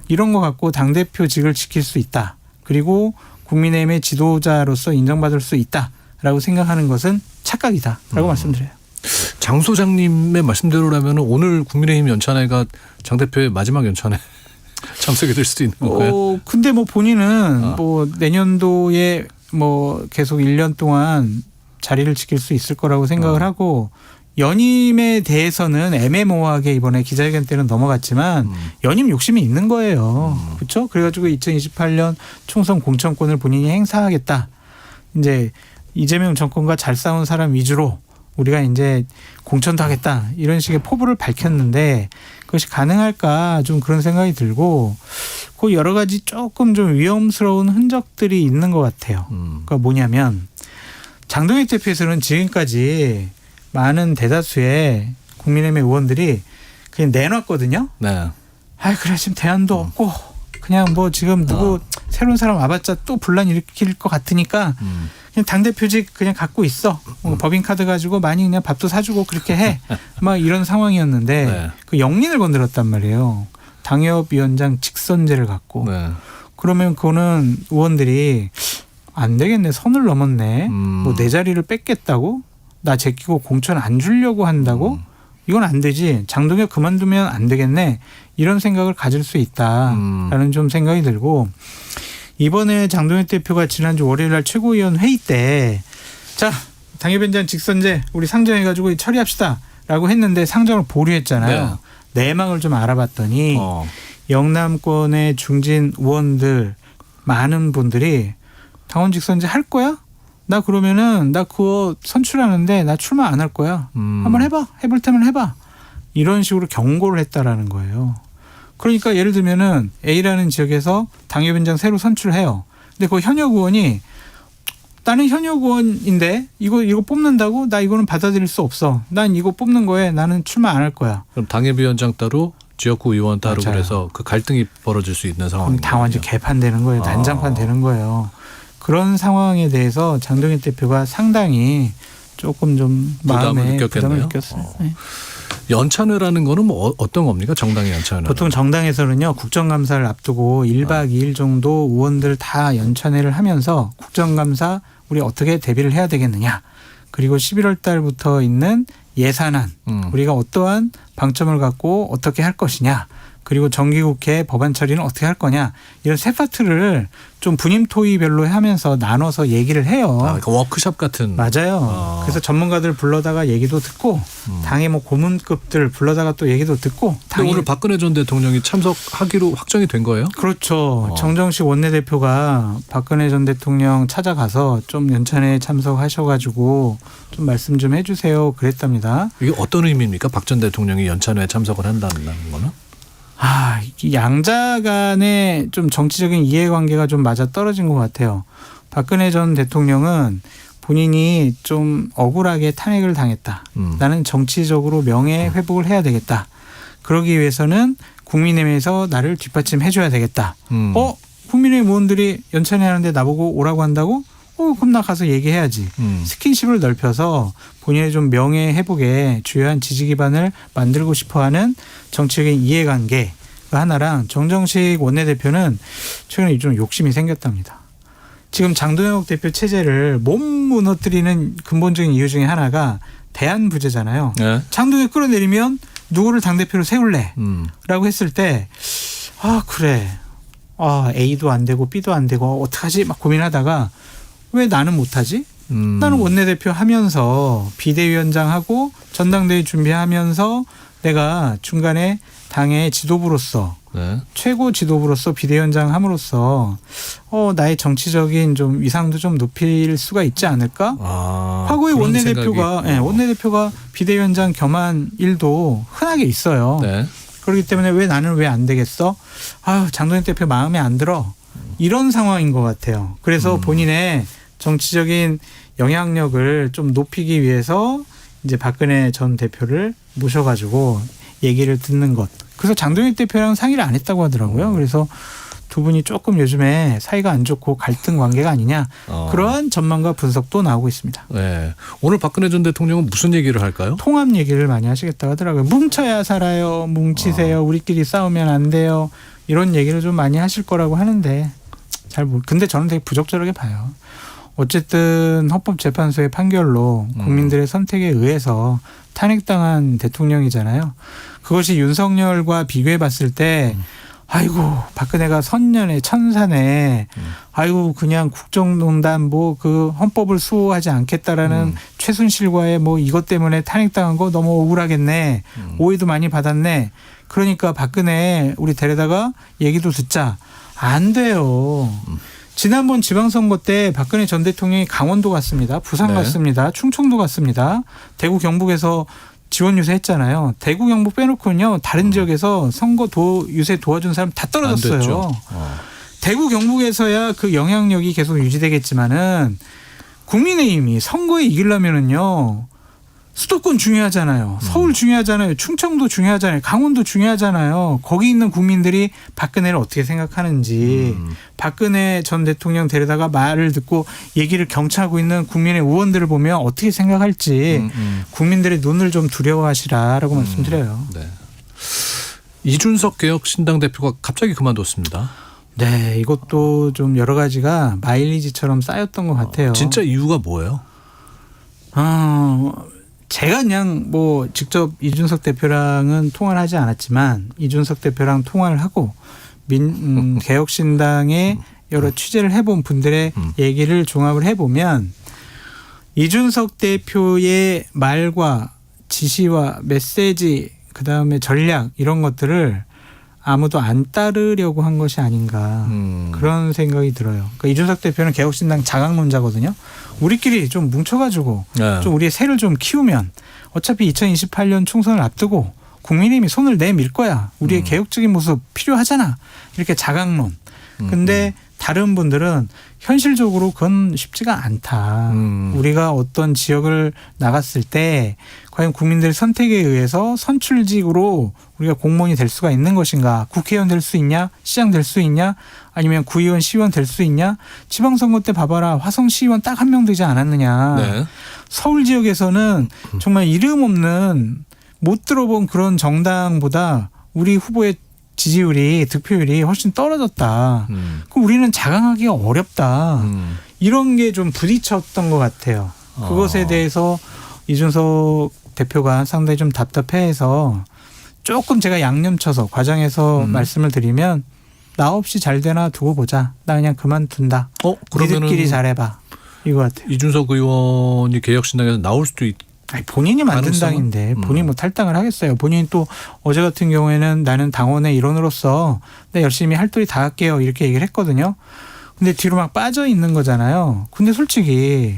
이런 거 갖고 당대표직을 지킬 수 있다. 그리고 국민의힘의 지도자로서 인정받을 수 있다라고 생각하는 것은 착각이다라고 말씀드려요. 장 소장님의 말씀대로라면 오늘 국민의힘 연찬회가 장 대표의 마지막 연찬회 참석이 될 수도 있는 건가요? 근데 뭐 본인은 뭐 내년도에 뭐 계속 1년 동안 자리를 지킬 수 있을 거라고 생각을 하고 연임에 대해서는 애매모호하게 이번에 기자회견 때는 넘어갔지만 연임 욕심이 있는 거예요. 그렇죠? 그래가지고 2028년 총선 공천권을 본인이 행사하겠다. 이제 이재명 정권과 잘 싸운 사람 위주로 우리가 이제 공천도 하겠다. 이런 식의 포부를 밝혔는데 그것이 가능할까 좀 그런 생각이 들고 그 여러 가지 조금 좀 위험스러운 흔적들이 있는 것 같아요. 그러니까 뭐냐면 장동혁 대표에서는 지금까지 많은 대다수의 국민의힘 의원들이 그냥 내놨거든요. 네. 그래 지금 대안도 없고 그냥 뭐 지금 누구 새로운 사람 와봤자 또 분란 일으킬 것 같으니까 그냥 당대표직 그냥 갖고 있어. 법인카드 가지고 많이 그냥 밥도 사주고 그렇게 해. 막 이런 상황이었는데 네. 그 영린을 건드렸단 말이에요. 당협위원장 직선제를 갖고 네. 그러면 그거는 의원들이 안 되겠네. 선을 넘었네. 뭐 내 자리를 뺏겠다고? 나 제끼고 공천 안 주려고 한다고? 이건 안 되지. 장동혁 그만두면 안 되겠네. 이런 생각을 가질 수 있다라는 좀 생각이 들고 이번에 장동혁 대표가 지난주 월요일 날 최고위원 회의 때 자, 당협위원장 직선제 우리 상정해가지고 처리합시다 라고 했는데 상정을 보류했잖아요. 내막을 좀 알아봤더니 영남권의 중진 의원들 많은 분들이 당원 직선제 할 거야? 나 그러면은 나 그거 선출하는데 나 출마 안 할 거야. 한번 해봐. 해볼 테면 해봐. 이런 식으로 경고를 했다라는 거예요. 그러니까 예를 들면은 A라는 지역에서 당협위원장 새로 선출해요. 근데 그 현역 의원이 나는 현역 의원인데 이거 뽑는다고? 나 이거는 받아들일 수 없어. 난 이거 뽑는 거에 나는 출마 안 할 거야. 그럼 당협위원장 따로 지역구 의원 따로 맞아요. 그래서 그 갈등이 벌어질 수 있는 상황이에요. 다 완전 개판되는 거예요. 난장판 되는 거예요. 그런 상황에 대해서 장동혁 대표가 상당히 조금 좀 마음에 부담을 느꼈어요. 네. 연찬회라는 거는 뭐 어떤 겁니까? 정당의 연찬회. 보통 정당에서는요. 국정감사를 앞두고 1박 2일 정도 의원들 다 연찬회를 하면서 국정감사 우리 어떻게 대비를 해야 되겠느냐. 그리고 11월 달부터 있는 예산안 우리가 어떠한 방점을 갖고 어떻게 할 것이냐. 그리고 정기국회 법안 처리는 어떻게 할 거냐. 이런 세 파트를 좀 분임 토의별로 하면서 나눠서 얘기를 해요. 그러니까 워크숍 같은. 맞아요. 그래서 전문가들 불러다가 얘기도 듣고 당의 뭐 고문급들 불러다가 또 얘기도 듣고. 오늘 박근혜 전 대통령이 참석하기로 확정이 된 거예요? 그렇죠. 정정식 원내대표가 박근혜 전 대통령 찾아가서 좀 연찬회에 참석하셔가지고 좀 말씀 좀 해주세요. 그랬답니다. 이게 어떤 의미입니까? 박 전 대통령이 연찬회에 참석을 한다는 거는? 이 양자 간의 좀 정치적인 이해관계가 좀 맞아 떨어진 것 같아요. 박근혜 전 대통령은 본인이 좀 억울하게 탄핵을 당했다. 나는 정치적으로 명예 회복을 해야 되겠다. 그러기 위해서는 국민의힘에서 나를 뒷받침해 줘야 되겠다. 국민의힘 의원들이 연찬회 하는데 나보고 오라고 한다고? 그럼 나 가서 얘기해야지. 스킨십을 넓혀서 본인의 좀 명예 회복에 주요한 지지 기반을 만들고 싶어하는 정치적인 이해관계가 하나랑 정정식 원내대표는 최근에 좀 욕심이 생겼답니다. 지금 장동혁 대표 체제를 못 무너뜨리는 근본적인 이유 중에 하나가 대안 부재잖아요. 네. 장동혁 끌어내리면 누구를 당대표로 세울래? 라고 했을 때 그래. A도 안 되고 B도 안 되고 어떡하지? 막 고민하다가 왜 나는 못하지? 나는 원내대표 하면서 비대위원장하고 전당대회 준비하면서 내가 중간에 당의 지도부로서 최고 지도부로서 비대위원장 함으로써 나의 정치적인 좀 위상도 좀 높일 수가 있지 않을까? 과거에 원내대표가 비대위원장 겸한 일도 흔하게 있어요. 네. 그렇기 때문에 왜 나는 왜 안 되겠어? 장동혁 대표 마음에 안 들어. 이런 상황인 것 같아요. 그래서 본인의 정치적인 영향력을 좀 높이기 위해서 이제 박근혜 전 대표를 모셔가지고 얘기를 듣는 것. 그래서 장동혁 대표랑 상의를 안 했다고 하더라고요. 그래서 두 분이 조금 요즘에 사이가 안 좋고 갈등 관계가 아니냐. 그러한 전망과 분석도 나오고 있습니다. 네. 오늘 박근혜 전 대통령은 무슨 얘기를 할까요? 통합 얘기를 많이 하시겠다고 하더라고요. 뭉쳐야 살아요. 뭉치세요. 우리끼리 싸우면 안 돼요. 이런 얘기를 좀 많이 하실 거라고 하는데 근데 저는 되게 부적절하게 봐요. 어쨌든 헌법재판소의 판결로 국민들의 선택에 의해서 탄핵당한 대통령이잖아요. 그것이 윤석열과 비교해 봤을 때 아이고 박근혜가 선년에 천사네. 아이고 그냥 국정농단 뭐 그 헌법을 수호하지 않겠다라는 최순실과의 뭐 이것 때문에 탄핵당한 거 너무 억울하겠네. 오해도 많이 받았네. 그러니까 박근혜 우리 데려다가 얘기도 듣자. 안 돼요. 지난번 지방선거 때 박근혜 전 대통령이 강원도 갔습니다. 부산 갔습니다. 충청도 갔습니다. 대구 경북에서 지원 유세했잖아요. 대구 경북 빼놓고는요. 다른 지역에서 선거 유세 도와준 사람 다 떨어졌어요. 대구 경북에서야 그 영향력이 계속 유지되겠지만은 국민의힘이 선거에 이기려면은요. 수도권 중요하잖아요. 서울 중요하잖아요. 충청도 중요하잖아요. 강원도 중요하잖아요. 거기 있는 국민들이 박근혜를 어떻게 생각하는지 박근혜 전 대통령 데려다가 말을 듣고 얘기를 경청하고 있는 국민의 의원들을 보면 어떻게 생각할지 국민들의 눈을 좀 두려워하시라라고 말씀드려요. 네. 이준석 개혁신당 대표가 갑자기 그만뒀습니다. 네, 이것도 좀 여러 가지가 마일리지처럼 쌓였던 것 같아요. 진짜 이유가 뭐예요? 제가 그냥 뭐 직접 이준석 대표랑은 통화를 하지 않았지만 이준석 대표랑 통화를 하고 개혁신당의 여러 취재를 해본 분들의 얘기를 종합을 해보면 이준석 대표의 말과 지시와 메시지 그다음에 전략 이런 것들을 아무도 안 따르려고 한 것이 아닌가 그런 생각이 들어요. 그러니까 이준석 대표는 개혁신당 자강론자거든요. 우리끼리 좀 뭉쳐가지고 좀 우리의 세를 좀 키우면 어차피 2028년 총선을 앞두고 국민의힘이 손을 내밀 거야. 우리의 개혁적인 모습 필요하잖아. 이렇게 자강론. 근데 다른 분들은 현실적으로 그건 쉽지가 않다. 우리가 어떤 지역을 나갔을 때 과연 국민들의 선택에 의해서 선출직으로 우리가 공무원이 될 수가 있는 것인가. 국회의원 될 수 있냐. 시장 될 수 있냐. 아니면 구의원 시의원 될 수 있냐. 지방선거 때 봐봐라. 화성 시의원 딱 한 명 되지 않았느냐. 네. 서울 지역에서는 정말 이름 없는 못 들어본 그런 정당보다 우리 후보의 지지율이 득표율이 훨씬 떨어졌다. 그럼 우리는 자강하기가 어렵다. 이런 게 좀 부딪혔던 것 같아요. 그것에 대해서 이준석 대표가 상당히 좀 답답해해서 조금 제가 양념쳐서 과장해서 말씀을 드리면 나 없이 잘 되나 두고 보자. 나 그냥 그만둔다. 니들끼리 잘해봐. 이거 같아요. 이준석 의원이 개혁신당에서 나올 수도 있. 아니, 본인이 만든 당인데 본인이 뭐 탈당을 하겠어요. 본인이 또 어제 같은 경우에는 나는 당원의 일원으로서 열심히 할 도리 다 할게요. 이렇게 얘기를 했거든요. 근데 뒤로 막 빠져 있는 거잖아요. 근데 솔직히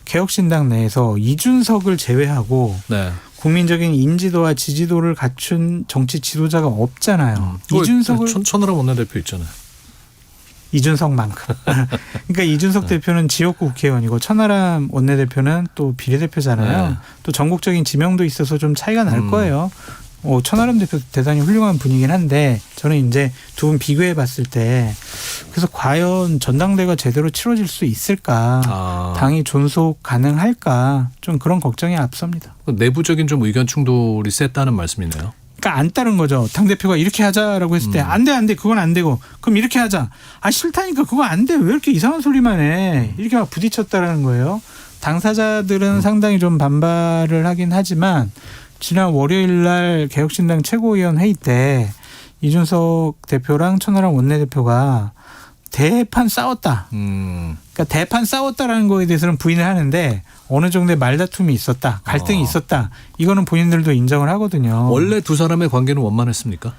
개혁신당 내에서 이준석을 제외하고 국민적인 인지도와 지지도를 갖춘 정치 지도자가 없잖아요. 이준석을 천하람 원내대표 있잖아요. 이준석만큼. 그러니까 이준석 대표는 지역구 국회의원이고 천하람 원내대표는 또 비례대표잖아요. 또 전국적인 지명도 있어서 좀 차이가 날 거예요. 천하람 대표 대단히 훌륭한 분이긴 한데 저는 이제 두 분 비교해 봤을 때 그래서 과연 전당대가 제대로 치러질 수 있을까. 당이 존속 가능할까. 좀 그런 걱정이 앞섭니다. 내부적인 좀 의견 충돌이 셌다는 말씀이네요. 그러니까 안 따른 거죠. 당대표가 이렇게 하자라고 했을 때 안 돼. 그건 안 되고. 그럼 이렇게 하자. 싫다니까 그거 안 돼. 왜 이렇게 이상한 소리만 해. 이렇게 막 부딪혔다라는 거예요. 당사자들은 상당히 좀 반발을 하긴 하지만 지난 월요일 날 개혁신당 최고위원 회의 때 이준석 대표랑 천하람 원내대표가 대판 싸웠다. 그러니까 대판 싸웠다라는 거에 대해서는 부인을 하는데 어느 정도의 말다툼이 있었다. 갈등이 있었다. 이거는 본인들도 인정을 하거든요. 원래 두 사람의 관계는 원만했습니까?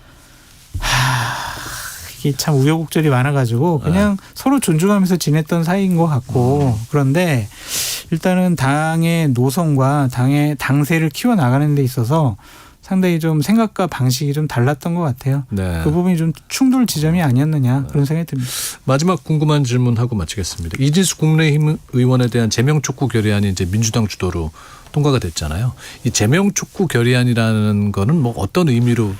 이게 참 우여곡절이 많아가지고 그냥 서로 존중하면서 지냈던 사이인 것 같고 그런데 일단은 당의 노선과 당의 당세를 키워나가는 데 있어서 상당히 좀 생각과 방식이 좀 달랐던 것 같아요. 네. 그 부분이 좀 충돌 지점이 아니었느냐 그런 생각이 듭니다. 마지막 궁금한 질문하고 마치겠습니다. 이진수 국민의힘 의원에 대한 제명 촉구 결의안이 이제 민주당 주도로 통과가 됐잖아요. 이 제명 촉구 결의안이라는 거는 뭐 어떤 의미로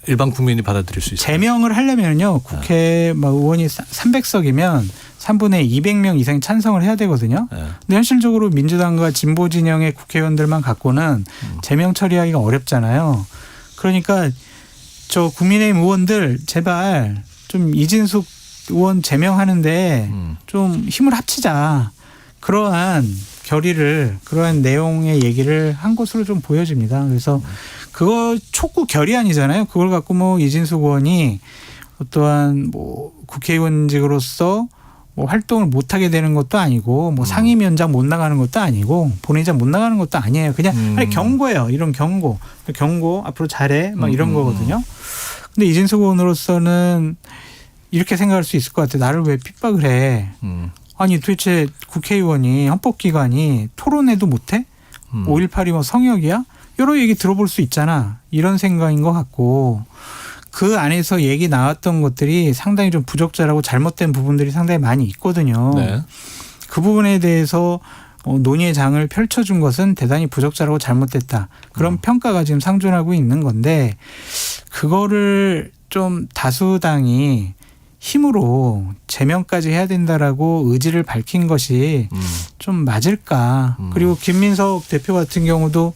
일반 국민이 받아들일 수 있어요? 제명을 하려면요. 국회 의원이 300석이면 3분의 200명 이상이 찬성을 해야 되거든요. 근데 현실적으로 민주당과 진보 진영의 국회의원들만 갖고는 제명 처리하기가 어렵잖아요. 그러니까 저 국민의힘 의원들 제발 좀 이진숙 의원 제명하는데 좀 힘을 합치자. 그러한 결의를 그러한 내용의 얘기를 한 것으로 좀 보여집니다. 그래서 그거 촉구 결의안이잖아요. 그걸 갖고 뭐 이진숙 의원이 어떠한 뭐 국회의원직으로서 뭐 활동을 못 하게 되는 것도 아니고 뭐 상임위원장 못 나가는 것도 아니고 본회의장 못 나가는 것도 아니에요. 그냥 경고예요. 이런 경고 앞으로 잘해 막 이런 거거든요. 근데 이진숙 의원으로서는 이렇게 생각할 수 있을 것 같아요. 나를 왜 핍박을 해? 아니 도대체 국회의원이 헌법기관이 토론회도 못해? 5.18이 뭐 성역이야? 여러 얘기 들어볼 수 있잖아. 이런 생각인 것 같고 그 안에서 얘기 나왔던 것들이 상당히 좀 부적절하고 잘못된 부분들이 상당히 많이 있거든요. 네. 그 부분에 대해서 논의의 장을 펼쳐준 것은 대단히 부적절하고 잘못됐다. 그런 평가가 지금 상존하고 있는 건데 그거를 좀 다수당이 힘으로 제명까지 해야 된다라고 의지를 밝힌 것이 좀 맞을까. 그리고 김민석 대표 같은 경우도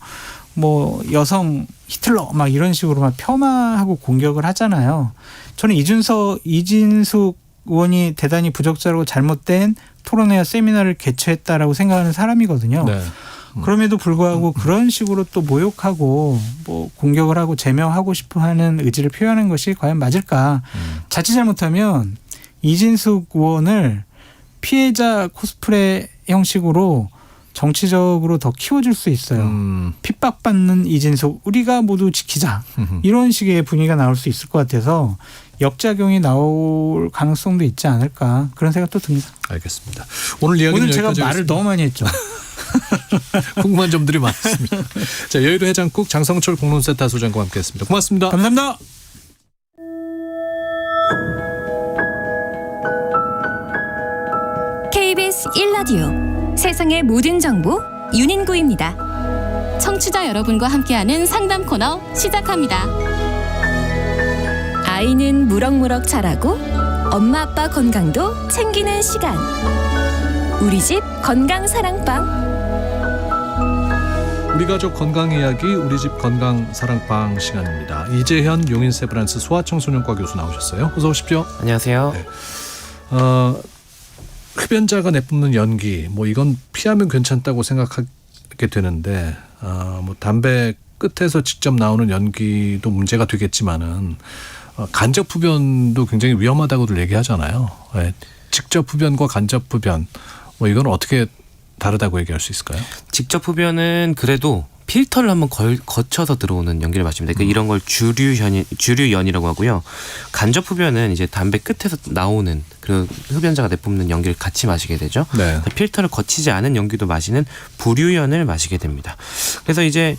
뭐 여성 히틀러 막 이런 식으로 막 폄하하고 공격을 하잖아요. 저는 이진숙 의원이 대단히 부적절하고 잘못된 토론회와 세미나를 개최했다라고 생각하는 사람이거든요. 네. 그럼에도 불구하고 그런 식으로 또 모욕하고 뭐 공격을 하고 제명하고 싶어하는 의지를 표현하는 것이 과연 맞을까? 자칫 잘못하면 이진숙 의원을 피해자 코스프레 형식으로 정치적으로 더 키워줄 수 있어요. 핍박받는 이진숙 우리가 모두 지키자. 이런 식의 분위기가 나올 수 있을 것 같아서 역작용이 나올 가능성도 있지 않을까 그런 생각도 듭니다. 알겠습니다. 오늘 이야기는 오늘 제가 여기까지 말을 하겠습니다. 너무 많이 했죠. 궁금한 점들이 많습니다. 자, 여의도 해장국 장성철 공론센터 소장과 함께했습니다. 고맙습니다. 감사합니다. KBS 1라디오 세상의 모든 정보 윤인구입니다. 청취자 여러분과 함께하는 상담 코너 시작합니다. 아이는 무럭무럭 자라고 엄마 아빠 건강도 챙기는 시간. 우리 집 건강사랑방. 우리 가족 건강 이야기 우리 집 건강 사랑방 시간입니다. 이재현 용인세브란스 소아청소년과 교수 나오셨어요. 어서 오십시오. 안녕하세요. 네. 흡연자가 내뿜는 연기 뭐 이건 피하면 괜찮다고 생각하게 되는데 뭐 담배 끝에서 직접 나오는 연기도 문제가 되겠지만은 간접 흡연도 굉장히 위험하다고들 얘기하잖아요. 네. 직접 흡연과 간접 흡연 뭐 이건 어떻게 다르다고 얘기할 수 있을까요? 직접 흡연은 그래도 필터를 한번 거쳐서 들어오는 연기를 마십니다. 그러니까 이런 걸 주류연이라고 하고요. 간접 흡연은 이제 담배 끝에서 나오는 그 흡연자가 내뿜는 연기를 같이 마시게 되죠. 네. 필터를 거치지 않은 연기도 마시는 부류연을 마시게 됩니다. 그래서 이제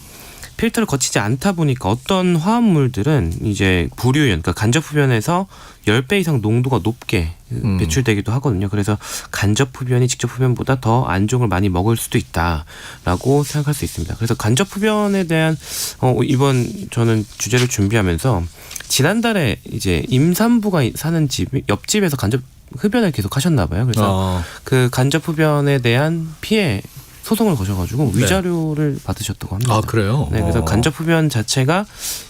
필터를 거치지 않다 보니까 어떤 화합물들은 이제 부류연, 그러니까 간접 흡연에서 10배 이상 농도가 높게 배출되기도 하거든요. 그래서 간접 흡연이 직접 흡연보다 더 안 좋은 걸 많이 먹을 수도 있다라고 생각할 수 있습니다. 그래서 간접 흡연에 대한 이번 저는 주제를 준비하면서 지난달에 이제 임산부가 사는 옆집에서 간접 흡연을 계속 하셨나 봐요. 그래서 그 간접 흡연에 대한 피해 소송을 거셔가지고 위자료를 받으셨다고 합니다. 아, 그래요? 네, 그래서 간접 흡연 자체가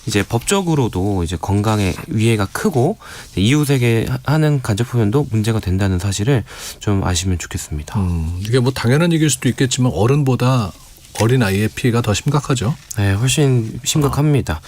이제 법적으로도 이제 건강에 위해가 크고 이웃에게 하는 간접 흡연도 문제가 된다는 사실을 좀 아시면 좋겠습니다. 이게 뭐 당연한 얘기일 수도 있겠지만 어른보다 어린 아이의 피해가 더 심각하죠. 네, 훨씬 심각합니다.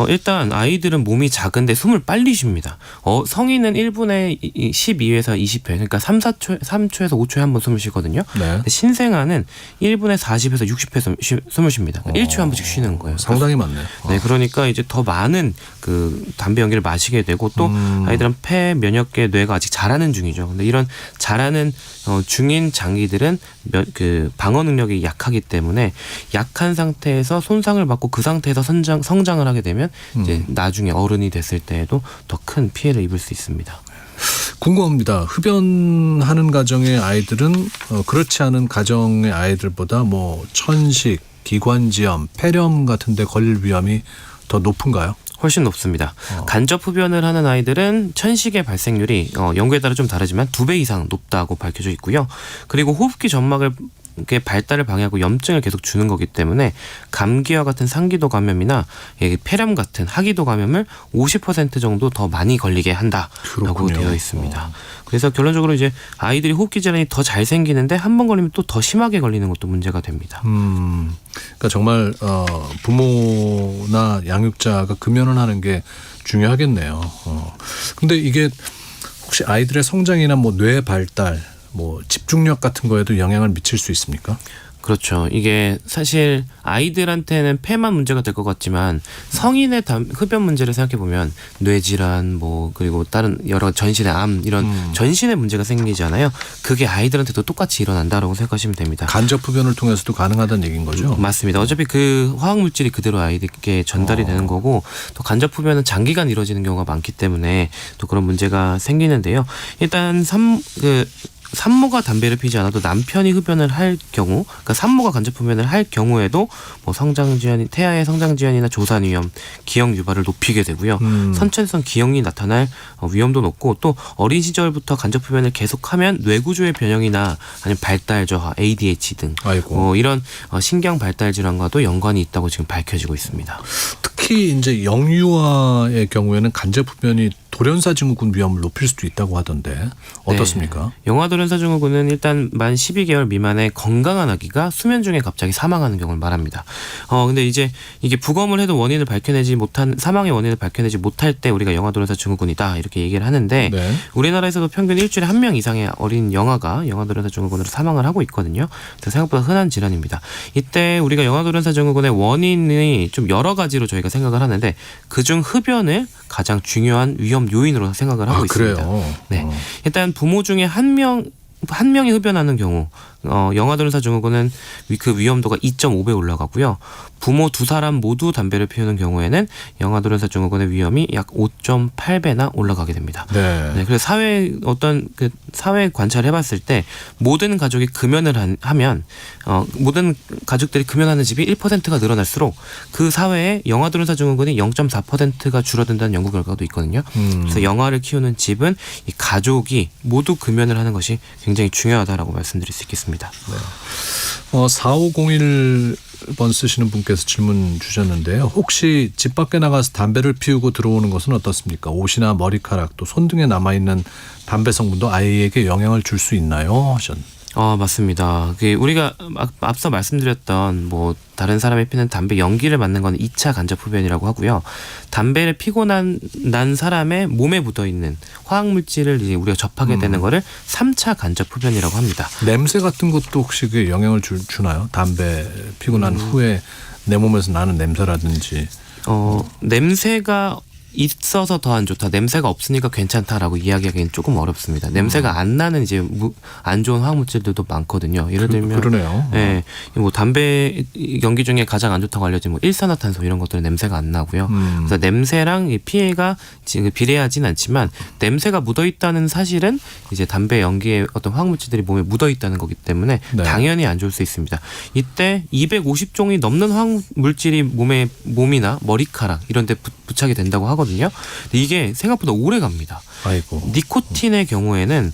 일단 아이들은 몸이 작은데 숨을 빨리 쉽니다. 성인은 1분에 12에서 20회, 그러니까 3초에서 5초에 한 번 숨을 쉬거든요. 네. 신생아는 1분에 40에서 60회 숨을 쉽니다. 그러니까 1초에 한 번씩 쉬는 거예요. 상당히 많네요. 네, 그러니까 이제 더 많은 그 담배 연기를 마시게 되고 또 아이들은 폐, 면역계, 뇌가 아직 자라는 중이죠. 근데 이런 자라는 중인 장기들은 그 방어 능력이 약하기 때문에 약한 상태에서 손상을 받고 그 상태에서 성장을 하게 되면 이제 나중에 어른이 됐을 때에도 더 큰 피해를 입을 수 있습니다. 궁금합니다. 흡연하는 가정의 아이들은 그렇지 않은 가정의 아이들보다 뭐 천식, 기관지염, 폐렴 같은 데 걸릴 위험이 더 높은가요? 훨씬 높습니다. 간접 흡연을 하는 아이들은 천식의 발생률이 연구에 따라 좀 다르지만 2배 이상 높다고 밝혀져 있고요. 그리고 호흡기 점막을 발달을 방해하고 염증을 계속 주는 거기 때문에 감기와 같은 상기도 감염이나 폐렴 같은 하기도 감염을 50% 정도 더 많이 걸리게 한다라고 되어 있습니다. 그래서 결론적으로 이제 아이들이 호흡기 질환이 더 잘 생기는데 한 번 걸리면 또 더 심하게 걸리는 것도 문제가 됩니다. 그러니까 정말 부모나 양육자가 금연을 하는 게 중요하겠네요. 근데 이게 혹시 아이들의 성장이나 뭐 뇌 발달, 뭐 집중력 같은 거에도 영향을 미칠 수 있습니까? 그렇죠. 이게 사실 아이들한테는 폐만 문제가 될 것 같지만 성인의 흡연 문제를 생각해 보면 뇌질환 뭐 그리고 다른 여러 전신의 암 이런 전신의 문제가 생기잖아요. 그게 아이들한테도 똑같이 일어난다라고 생각하시면 됩니다. 간접 흡연을 통해서도 가능하다는 얘기인 거죠? 맞습니다. 어차피 그 화학 물질이 그대로 아이들에게 전달이 되는 거고 또 간접 흡연은 장기간 이루어지는 경우가 많기 때문에 또 그런 문제가 생기는데요. 일단 산모가 담배를 피지 않아도 남편이 흡연을 할 경우, 그러니까 산모가 간접 흡연을 할 경우에도 뭐 성장지연이, 태아의 성장지연이나 조산 위험, 기형 유발을 높이게 되고요. 선천성 기형이 나타날 위험도 높고, 또 어린 시절부터 간접 흡연을 계속하면 뇌구조의 변형이나 아니면 발달 저하, ADHD 등 이런 신경 발달 질환과도 연관이 있다고 지금 밝혀지고 있습니다. 특히 이제 영유아의 경우에는 간접 흡연이 돌연사 증후군 위험을 높일 수도 있다고 하던데 어떻습니까? 네. 영아 돌연사 증후군은 일단 만 12개월 미만의 건강한 아기가 수면 중에 갑자기 사망하는 경우를 말합니다. 근데 이제 이게 부검을 해도 원인을 밝혀내지 못한, 사망의 원인을 밝혀내지 못할 때 우리가 영아 돌연사 증후군이다 이렇게 얘기를 하는데, 우리나라에서도 평균 일주일에 1명 이상의 어린 영아가 영아 돌연사 증후군으로 사망을 하고 있거든요. 그래서 생각보다 흔한 질환입니다. 이때 우리가 영아 돌연사 증후군의 원인이 좀 여러 가지로 저희가 생각을 하는데, 그중 흡연을 가장 중요한 위험 요인으로 생각을 하고 있습니다. 그래요? 네. 일단 부모 중에 한 명이 흡연하는 경우 영아 돌연사 증후군은 그 위험도가 2.5배 올라가고요. 부모 2사람 모두 담배를 피우는 경우에는 영아 돌연사 증후군의 위험이 약 5.8배나 올라가게 됩니다. 네, 그래서 사회 관찰을 해봤을 때 모든 가족이 금연을 하면 모든 가족들이 금연하는 집이 1%가 늘어날수록 그 사회에 영아 돌연사 증후군이 0.4%가 줄어든다는 연구 결과도 있거든요. 그래서 영아를 키우는 집은 이 가족이 모두 금연을 하는 것이 굉장히 중요하다라고 말씀드릴 수 있겠습니다. 네. 4501번 쓰시는 분께서 질문 주셨는데요. 혹시 집 밖에 나가서 담배를 피우고 들어오는 것은 어떻습니까? 옷이나 머리카락, 또 손등에 남아있는 담배 성분도 아이에게 영향을 줄 수 있나요? 하셨는데. 맞습니다. 우리가 앞서 말씀드렸던 뭐 다른 사람이 피는 담배 연기를 맡는 건 2차 간접 흡연이라고 하고요. 담배를 피고 난 사람의 몸에 묻어 있는 화학 물질을 이제 우리가 접하게 되는 거를 3차 간접 흡연이라고 합니다. 냄새 같은 것도 혹시 그 영향을 주나요? 담배 피고 난 후에 내 몸에서 나는 냄새라든지. 냄새가 있어서 더 안 좋다, 냄새가 없으니까 괜찮다라고 이야기하기는 조금 어렵습니다. 냄새가 안 나는 이제 안 좋은 화학물질들도 많거든요. 예를 들면 그러네요. 네, 뭐 담배 연기 중에 가장 안 좋다고 알려진 뭐 일산화탄소 이런 것들은 냄새가 안 나고요. 그래서 냄새랑 이 피해가 지금 비례하진 않지만, 냄새가 묻어 있다는 사실은 이제 담배 연기에 어떤 화학물질들이 몸에 묻어 있다는 거기 때문에 당연히 안 좋을 수 있습니다. 이때 250종이 넘는 화학물질이 몸이나 머리카락 이런 데 부착이 된다고 하거든요. 근데 이게 생각보다 오래 갑니다. 니코틴의 경우에는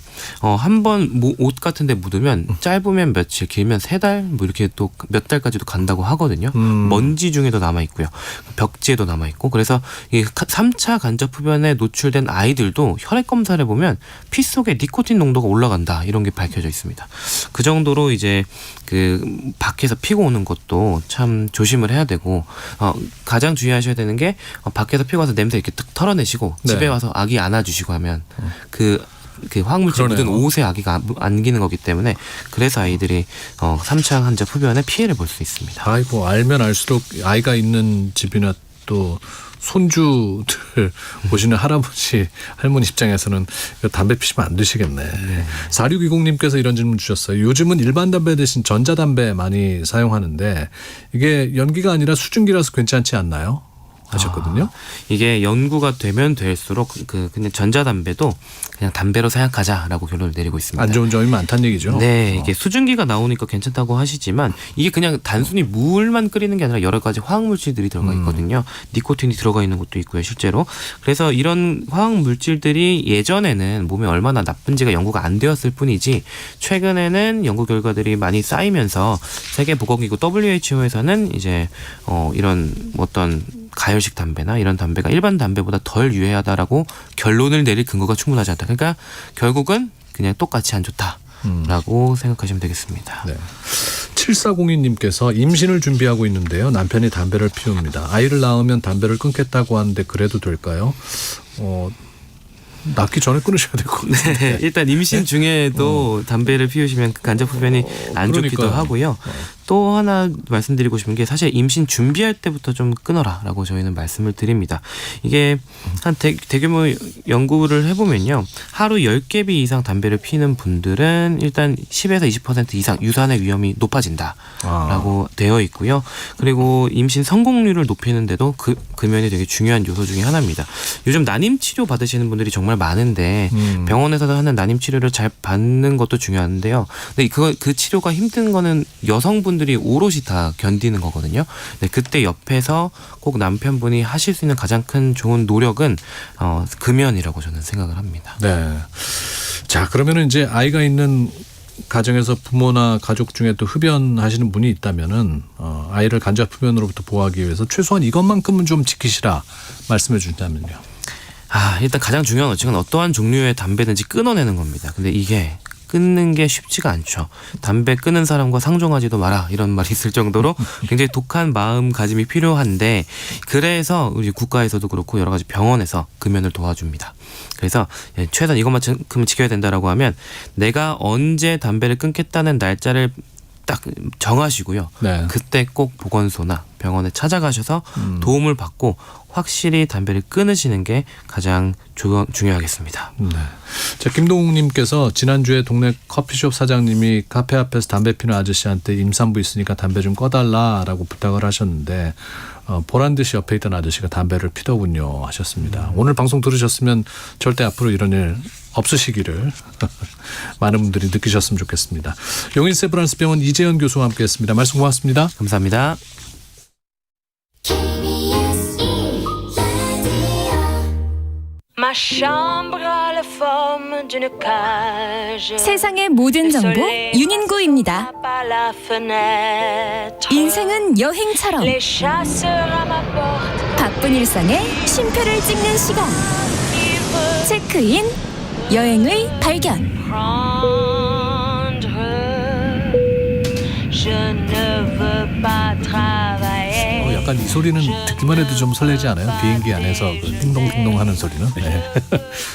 한번 옷 같은 데 묻으면 짧으면 며칠, 길면 3달 뭐 이렇게 또 몇 달까지도 간다고 하거든요. 먼지 중에도 남아있고요. 벽지에도 남아있고. 그래서 이 3차 간접 흡연에 노출된 아이들도 혈액 검사를 보면 피 속에 니코틴 농도가 올라간다, 이런 게 밝혀져 있습니다. 그 정도로 이제 밖에서 피고 오는 것도 참 조심을 해야 되고, 가장 주의하셔야 되는 게 밖에서 피고 와서 냄새 이렇게 탁 털어내시고 집에 와서 아기 안아주시고 하면 그 화학물질 묻은 옷에 아기가 안기는 거기 때문에, 그래서 아이들이 3차 간접 흡연에 피해를 볼 수 있습니다. 아이고, 알면 알수록 아이가 있는 집이나 또 손주들 보시는 할아버지, 할머니 입장에서는 담배 피시면 안 되시겠네. 4620님께서 이런 질문 주셨어요. 요즘은 일반 담배 대신 전자담배 많이 사용하는데 이게 연기가 아니라 수증기라서 괜찮지 않나요? 하셨거든요. 이게 연구가 되면 될수록 그냥 전자담배도 그냥 담배로 생각하자라고 결론을 내리고 있습니다. 안 좋은 점이 많다는 얘기죠. 네, 이게 수증기가 나오니까 괜찮다고 하시지만, 이게 그냥 단순히 물만 끓이는 게 아니라 여러 가지 화학물질들이 들어가 있거든요. 니코틴이 들어가 있는 것도 있고요, 실제로. 그래서 이런 화학물질들이 예전에는 몸에 얼마나 나쁜지가 연구가 안 되었을 뿐이지, 최근에는 연구 결과들이 많이 쌓이면서 세계보건기구 WHO에서는 이제 이런 어떤 가열식 담배나 이런 담배가 일반 담배보다 덜 유해하다라고 결론을 내릴 근거가 충분하지 않다. 그러니까 결국은 그냥 똑같이 안 좋다라고 생각하시면 되겠습니다. 7402님께서 임신을 준비하고 있는데요. 남편이 담배를 피웁니다. 아이를 낳으면 담배를 끊겠다고 하는데 그래도 될까요? 낳기 전에 끊으셔야 될 것 같아요. 네, 일단 임신 중에도 담배를 피우시면 간접 흡연이 안 좋기도 하고요. 또 하나 말씀드리고 싶은 게 사실 임신 준비할 때부터 좀 끊어라라고 저희는 말씀을 드립니다. 이게 한 대규모 연구를 해보면요. 하루 10개비 이상 담배를 피는 분들은 일단 10에서 20% 이상 유산의 위험이 높아진다라고 되어 있고요. 그리고 임신 성공률을 높이는데도 금연이 되게 중요한 요소 중에 하나입니다. 요즘 난임 치료 받으시는 분들이 정말 많은데 병원에서 하는 난임 치료를 잘 받는 것도 중요한데요. 근데 그 치료가 힘든 거는 여성분들이 오롯이 다 견디는 거거든요. 근데 그때 옆에서 꼭 남편분이 하실 수 있는 가장 큰 좋은 노력은 금연이라고 저는 생각을 합니다. 네. 자, 그러면은 이제 아이가 있는 가정에서 부모나 가족 중에 또 흡연하시는 분이 있다면은 아이를 간접 흡연으로부터 보호하기 위해서 최소한 이것만큼은 좀 지키시라 말씀해 주신다면요. 일단 가장 중요한 원칙은 어떠한 종류의 담배든지 끊어내는 겁니다. 근데 이게 끊는 게 쉽지가 않죠. 담배 끊는 사람과 상종하지도 마라 이런 말이 있을 정도로 굉장히 독한 마음가짐이 필요한데 그래서 우리 국가에서도 그렇고 여러 가지 병원에서 금연을 도와줍니다. 그래서 최소한 이것만큼은 지켜야 된다라고 하면 내가 언제 담배를 끊겠다는 날짜를 딱 정하시고요. 네. 그때 꼭 보건소나 병원에 찾아가셔서 도움을 받고 확실히 담배를 끊으시는 게 가장 중요하겠습니다. 네. 자, 김동욱님께서 지난주에 동네 커피숍 사장님이 카페 앞에서 담배 피는 아저씨한테 임산부 있으니까 담배 좀 꺼달라라고 부탁을 하셨는데 보란 듯이 옆에 있던 아저씨가 담배를 피더군요 하셨습니다. 오늘 방송 들으셨으면 절대 앞으로 이런 일 없으시기를 많은 분들이 느끼셨으면 좋겠습니다. 용인 세브란스병원 이재현 교수와 함께했습니다. 말씀 고맙습니다. 감사합니다. 세상의 모든 정보 윤인구입니다. 인생은 여행처럼 바쁜 일상에 쉼표를 찍는 시간. 체크인 여행의 발견. 약간 이 소리는 듣기만 해도 좀 설레지 않아요? 비행기 안에서 그 띵동띵동 하는 소리는. 네.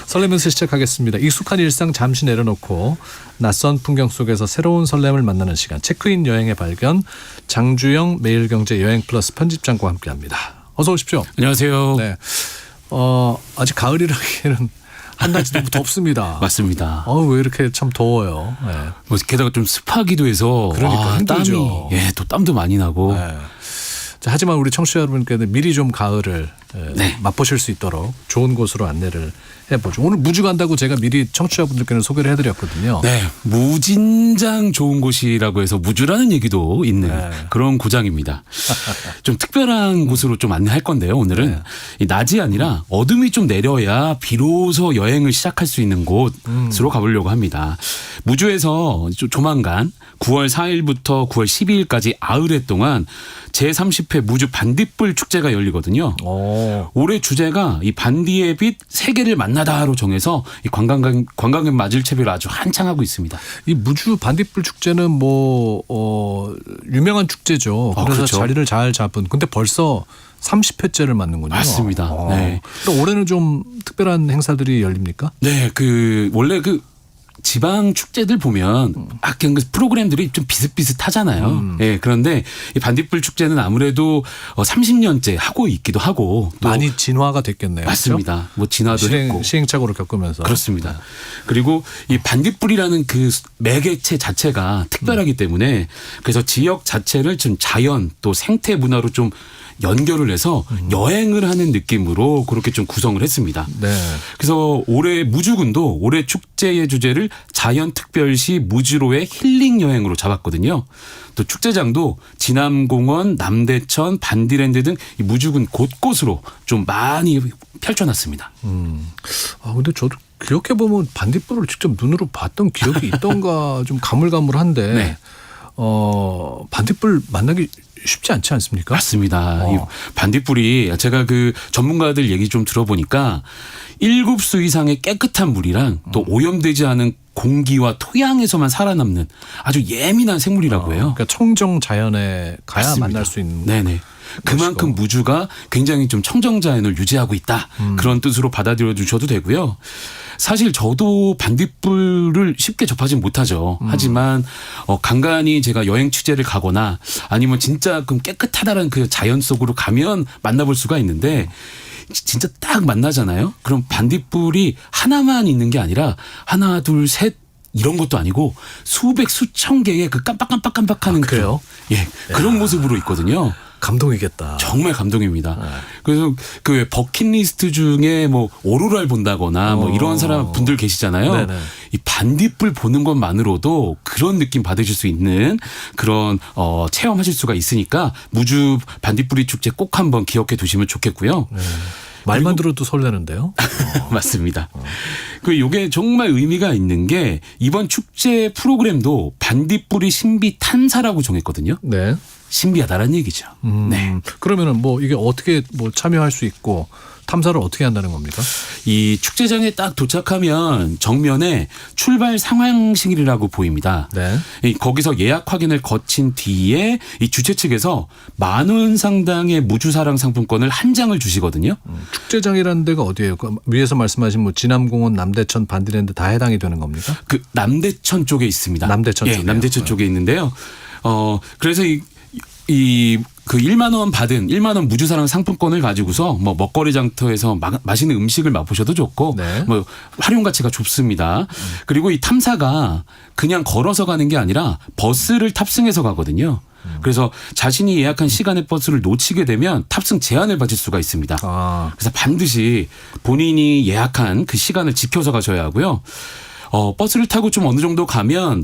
설레면서 시작하겠습니다. 익숙한 일상 잠시 내려놓고 낯선 풍경 속에서 새로운 설렘을 만나는 시간. 체크인 여행의 발견. 장주영 매일경제 여행플러스 편집장과 함께합니다. 어서 오십시오. 안녕하세요. 네. 아직 가을이라기에는 한낮이 너무 덥습니다. 맞습니다. 왜 이렇게 참 더워요. 네. 뭐 게다가 좀 습하기도 해서 그러니까 힘들죠. 땀이, 또 땀도 많이 나고. 네. 자, 하지만 우리 청취자 여러분께는 미리 좀 가을을 맛보실 수 있도록 좋은 곳으로 안내를 해보죠. 오늘 무주 간다고 제가 미리 청취자분들께는 소개를 해드렸거든요. 네, 무진장 좋은 곳이라고 해서 무주라는 얘기도 있는 그런 구장입니다. 좀 특별한 곳으로 좀 안내할 건데요. 오늘은 이 낮이 아니라 어둠이 좀 내려야 비로소 여행을 시작할 수 있는 곳으로 가보려고 합니다. 무주에서 조만간 9월 4일부터 9월 12일까지 아흘에 동안 제30회 무주 반딧불 축제가 열리거든요. 올해 주제가 이 반디의 빛 세계를 만나다로 정해서 이 관광객 맞을 채비를 아주 한창 하고 있습니다. 이 무주 반딧불 축제는 유명한 축제죠. 그래서 그렇죠. 자리를 잘 잡은. 근데 벌써 30회째를 맞는군요. 맞습니다. 네. 또 올해는 좀 특별한 행사들이 열립니까? 네, 원래 지방 축제들 보면 그냥 프로그램들이 좀 비슷비슷하잖아요. 예, 그런데 이 반딧불 축제는 아무래도 30년째 하고 있기도 하고 또 많이 진화가 됐겠네요. 맞습니다. 그렇죠? 뭐 진화도 했고 시행착오를 겪으면서 그렇습니다. 그리고 이 반딧불이라는 그 매개체 자체가 특별하기 때문에 그래서 지역 자체를 좀 자연 또 생태 문화로 좀 연결을 해서 여행을 하는 느낌으로 그렇게 좀 구성을 했습니다. 네. 그래서 올해 무주군도 올해 축제의 주제를 자연특별시 무주로의 힐링 여행으로 잡았거든요. 또 축제장도 진암공원, 남대천, 반디랜드 등 이 무주군 곳곳으로 좀 많이 펼쳐놨습니다. 근데 저도 기억해 보면 반딧불을 직접 눈으로 봤던 기억이 있던가 좀 가물가물한데 네. 반딧불 만나기 쉽지 않지 않습니까? 맞습니다. 이 반딧불이 제가 전문가들 얘기 좀 들어보니까 7수 이상의 깨끗한 물이랑 또 오염되지 않은 공기와 토양에서만 살아남는 아주 예민한 생물이라고 해요. 그러니까 청정 자연에 가야 맞습니다. 만날 수 있는. 네네. 그만큼 무주가 굉장히 좀 청정 자연을 유지하고 있다. 그런 뜻으로 받아들여 주셔도 되고요. 사실 저도 반딧불을 쉽게 접하진 못하죠. 하지만 간간히 제가 여행 취재를 가거나 아니면 진짜 그 깨끗하다는 그 자연 속으로 가면 만나볼 수가 있는데 진짜 딱 만나잖아요. 그럼 반딧불이 하나만 있는 게 아니라 하나, 둘, 셋 이런 것도 아니고 수백 수천 개의 그 깜빡깜빡깜빡하는 그래요? 그런 모습으로 있거든요. 감동이겠다. 정말 감동입니다. 그래서 그 버킷리스트 중에 뭐 오로라를 본다거나 뭐 이런 사람 분들 계시잖아요. 네네. 이 반딧불 보는 것만으로도 그런 느낌 받으실 수 있는 그런 체험하실 수가 있으니까 무주 반딧불이 축제 꼭 한번 기억해 두시면 좋겠고요. 말만 들어도 설레는데요. 맞습니다. 그 요게 정말 의미가 있는 게 이번 축제 프로그램도 반딧불이 신비 탐사라고 정했거든요. 네. 신비하다라는 얘기죠. 네. 그러면은 뭐 이게 어떻게 뭐 참여할 수 있고 탐사를 어떻게 한다는 겁니까? 이 축제장에 딱 도착하면 정면에 출발 상황실이라고 보입니다. 네. 거기서 예약 확인을 거친 뒤에 이 주최 측에서 10,000원 상당의 무주사랑 상품권을 한 장을 주시거든요. 축제장이라는 데가 어디예요? 그 위에서 말씀하신 뭐 진암공원, 남대천, 반디랜드 다 해당이 되는 겁니까? 그 남대천 쪽에 있습니다. 남대천 쪽에. 남대천 쪽에 있는데요. 그래서 그 1만 원 받은 1만 원 무주사랑 상품권을 가지고서 뭐 먹거리 장터에서 맛있는 음식을 맛보셔도 좋고 뭐 활용 가치가 좁습니다. 그리고 이 탐사가 그냥 걸어서 가는 게 아니라 버스를 탑승해서 가거든요. 그래서 자신이 예약한 시간의 버스를 놓치게 되면 탑승 제한을 받을 수가 있습니다. 그래서 반드시 본인이 예약한 그 시간을 지켜서 가셔야 하고요. 버스를 타고 좀 어느 정도 가면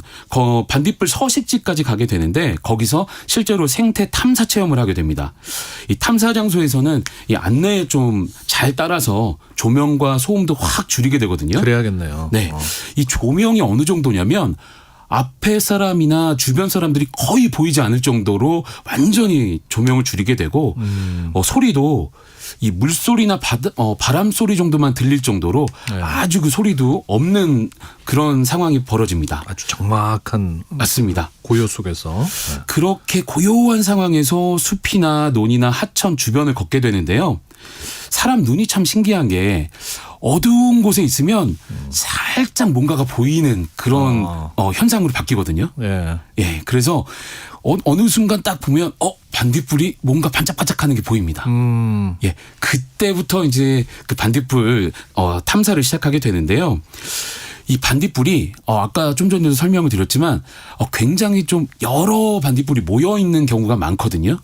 반딧불 서식지까지 가게 되는데 거기서 실제로 생태 탐사 체험을 하게 됩니다. 이 탐사 장소에서는 이 안내에 좀 잘 따라서 조명과 소음도 확 줄이게 되거든요. 그래야겠네요. 네. 이 조명이 어느 정도냐면 앞에 사람이나 주변 사람들이 거의 보이지 않을 정도로 완전히 조명을 줄이게 되고 소리도 이 물소리나 바람 소리 정도만 들릴 정도로 아주 그 소리도 없는 그런 상황이 벌어집니다. 아주 적막한 맞습니다. 고요 속에서 그렇게 고요한 상황에서 숲이나 논이나 하천 주변을 걷게 되는데요. 사람 눈이 참 신기한 게 어두운 곳에 있으면 살짝 뭔가가 보이는 그런 현상으로 바뀌거든요. 예, 그래서 어느 순간 딱 보면 반딧불이 뭔가 반짝반짝하는 게 보입니다. 예, 그때부터 이제 그 반딧불 탐사를 시작하게 되는데요. 이 반딧불이 아까 좀 전에도 설명을 드렸지만 굉장히 좀 여러 반딧불이 모여 있는 경우가 많거든요.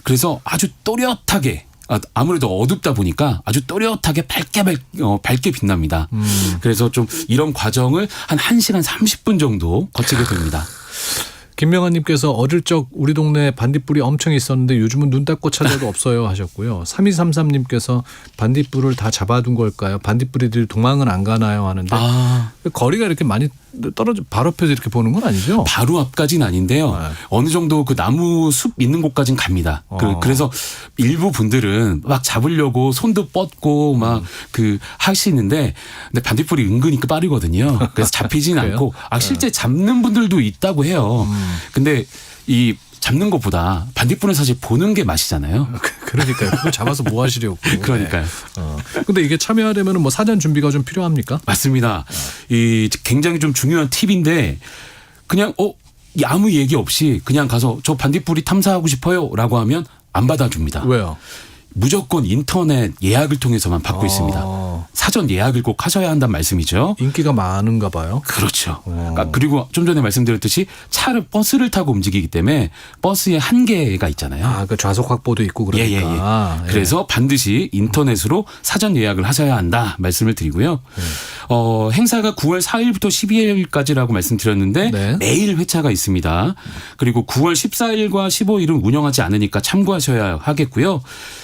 그래서 아주 또렷하게 아무래도 어둡다 보니까 아주 또렷하게 밝게 빛납니다. 그래서 좀 이런 과정을 한 1시간 30분 정도 거치게 됩니다. 김명환님께서 어릴 적 우리 동네에 반딧불이 엄청 있었는데 요즘은 눈 닦고 찾아도 없어요 하셨고요. 3233님께서 반딧불을 다 잡아둔 걸까요? 반딧불이들이 도망은 안 가나요 하는데 거리가 이렇게 많이 떨어져 바로 앞에서 이렇게 보는 건 아니죠? 바로 앞까지는 아닌데요. 어느 정도 그 나무 숲 있는 곳까지는 갑니다. 그래서 일부 분들은 막 잡으려고 손도 뻗고 막 그 하시는데 근데 반딧불이 은근히 빠르거든요. 그래서 잡히진 않고 실제 잡는 분들도 있다고 해요. 근데 이 잡는 것보다 반딧불은 사실 보는 게 맛이잖아요. 그러니까요. 그걸 잡아서 뭐 하시려고. 그러니까요. 근데 이게 참여하려면 뭐 사전 준비가 좀 필요합니까? 맞습니다. 이 굉장히 좀 중요한 팁인데 그냥 아무 얘기 없이 그냥 가서 저 반딧불이 탐사하고 싶어요라고 하면 안 받아줍니다. 왜요? 무조건 인터넷 예약을 통해서만 받고 있습니다. 사전 예약을 꼭 하셔야 한다는 말씀이죠. 인기가 많은가 봐요. 그렇죠. 그리고 좀 전에 말씀드렸듯이 버스를 타고 움직이기 때문에 버스에 한계가 있잖아요. 그 좌석 확보도 있고 그러니까. 그래서 반드시 인터넷으로 사전 예약을 하셔야 한다 말씀을 드리고요. 행사가 9월 4일부터 12일까지라고 말씀드렸는데 매일 회차가 있습니다. 그리고 9월 14일과 15일은 운영하지 않으니까 참고하셔야 하겠고요.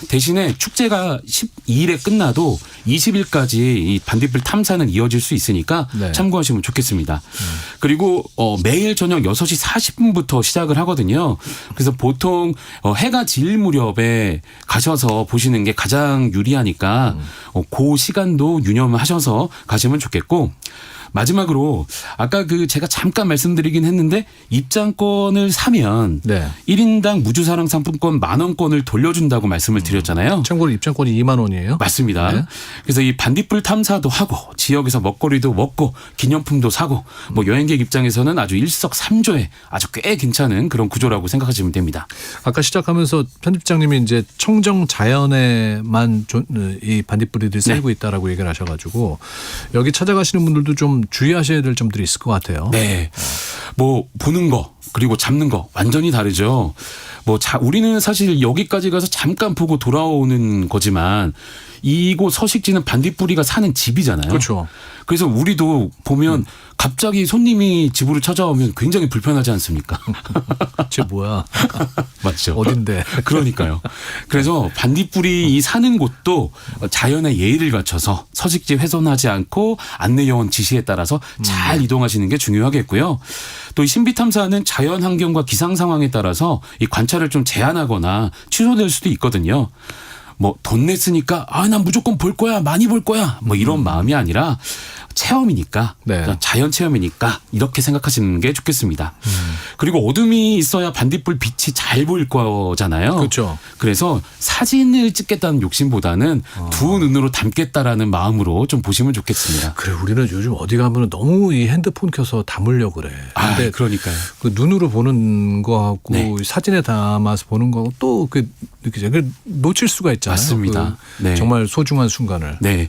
대신에 축제가 12일에 끝나도 20일까지 이 반딧불 탐사는 이어질 수 있으니까 참고하시면 좋겠습니다. 그리고 매일 저녁 6시 40분부터 시작을 하거든요. 그래서 보통 해가 질 무렵에 가셔서 보시는 게 가장 유리하니까 그 시간도 유념하셔서 가시면 좋겠고 마지막으로 아까 그 제가 잠깐 말씀드리긴 했는데 입장권을 사면 1인당 무주사랑 상품권 10,000원권을 돌려준다고 말씀을 드렸잖아요. 참고로 입장권이 2만 원이에요. 맞습니다. 네. 그래서 이 반딧불 탐사도 하고 지역에서 먹거리도 먹고 기념품도 사고 뭐 여행객 입장에서는 아주 일석삼조의 아주 꽤 괜찮은 그런 구조라고 생각하시면 됩니다. 아까 시작하면서 편집장님이 이제 청정 자연에만 이 반딧불이들이 살고 있다라고 얘기를 하셔가지고 여기 찾아가시는 분들도 좀 주의하셔야 될 점들이 있을 것 같아요. 네. 뭐 보는 거 그리고 잡는 거 완전히 다르죠. 우리는 사실 여기까지 가서 잠깐 보고 돌아오는 거지만 이곳 서식지는 반딧불이가 사는 집이잖아요. 그렇죠. 그래서 우리도 보면 갑자기 손님이 집으로 찾아오면 굉장히 불편하지 않습니까? 쟤 뭐야? 맞죠. 어딘데? 그러니까요. 그래서 반딧불이 이 사는 곳도 자연의 예의를 갖춰서 서식지 훼손하지 않고 안내요원 지시에 따라서 잘 이동하시는 게 중요하겠고요. 또 이 신비탐사는 자연 환경과 기상 상황에 따라서 이 관찰을 좀 제한하거나 취소될 수도 있거든요. 돈 냈으니까 난 무조건 볼 거야, 많이 볼 거야, 이런 마음이 아니라 체험이니까, 자연 체험이니까 이렇게 생각하시는 게 좋겠습니다. 그리고 어둠이 있어야 반딧불 빛이 잘 보일 거잖아요. 그렇죠. 그래서 사진을 찍겠다는 욕심보다는 두 눈으로 담겠다라는 마음으로 좀 보시면 좋겠습니다. 그래, 우리는 요즘 어디 가면 너무 이 핸드폰 켜서 담으려고 그래. 근데 그러니까요. 그 눈으로 보는 거하고 사진에 담아서 보는 거하고 또 놓칠 수가 있잖아요. 맞습니다. 정말 소중한 순간을. 네.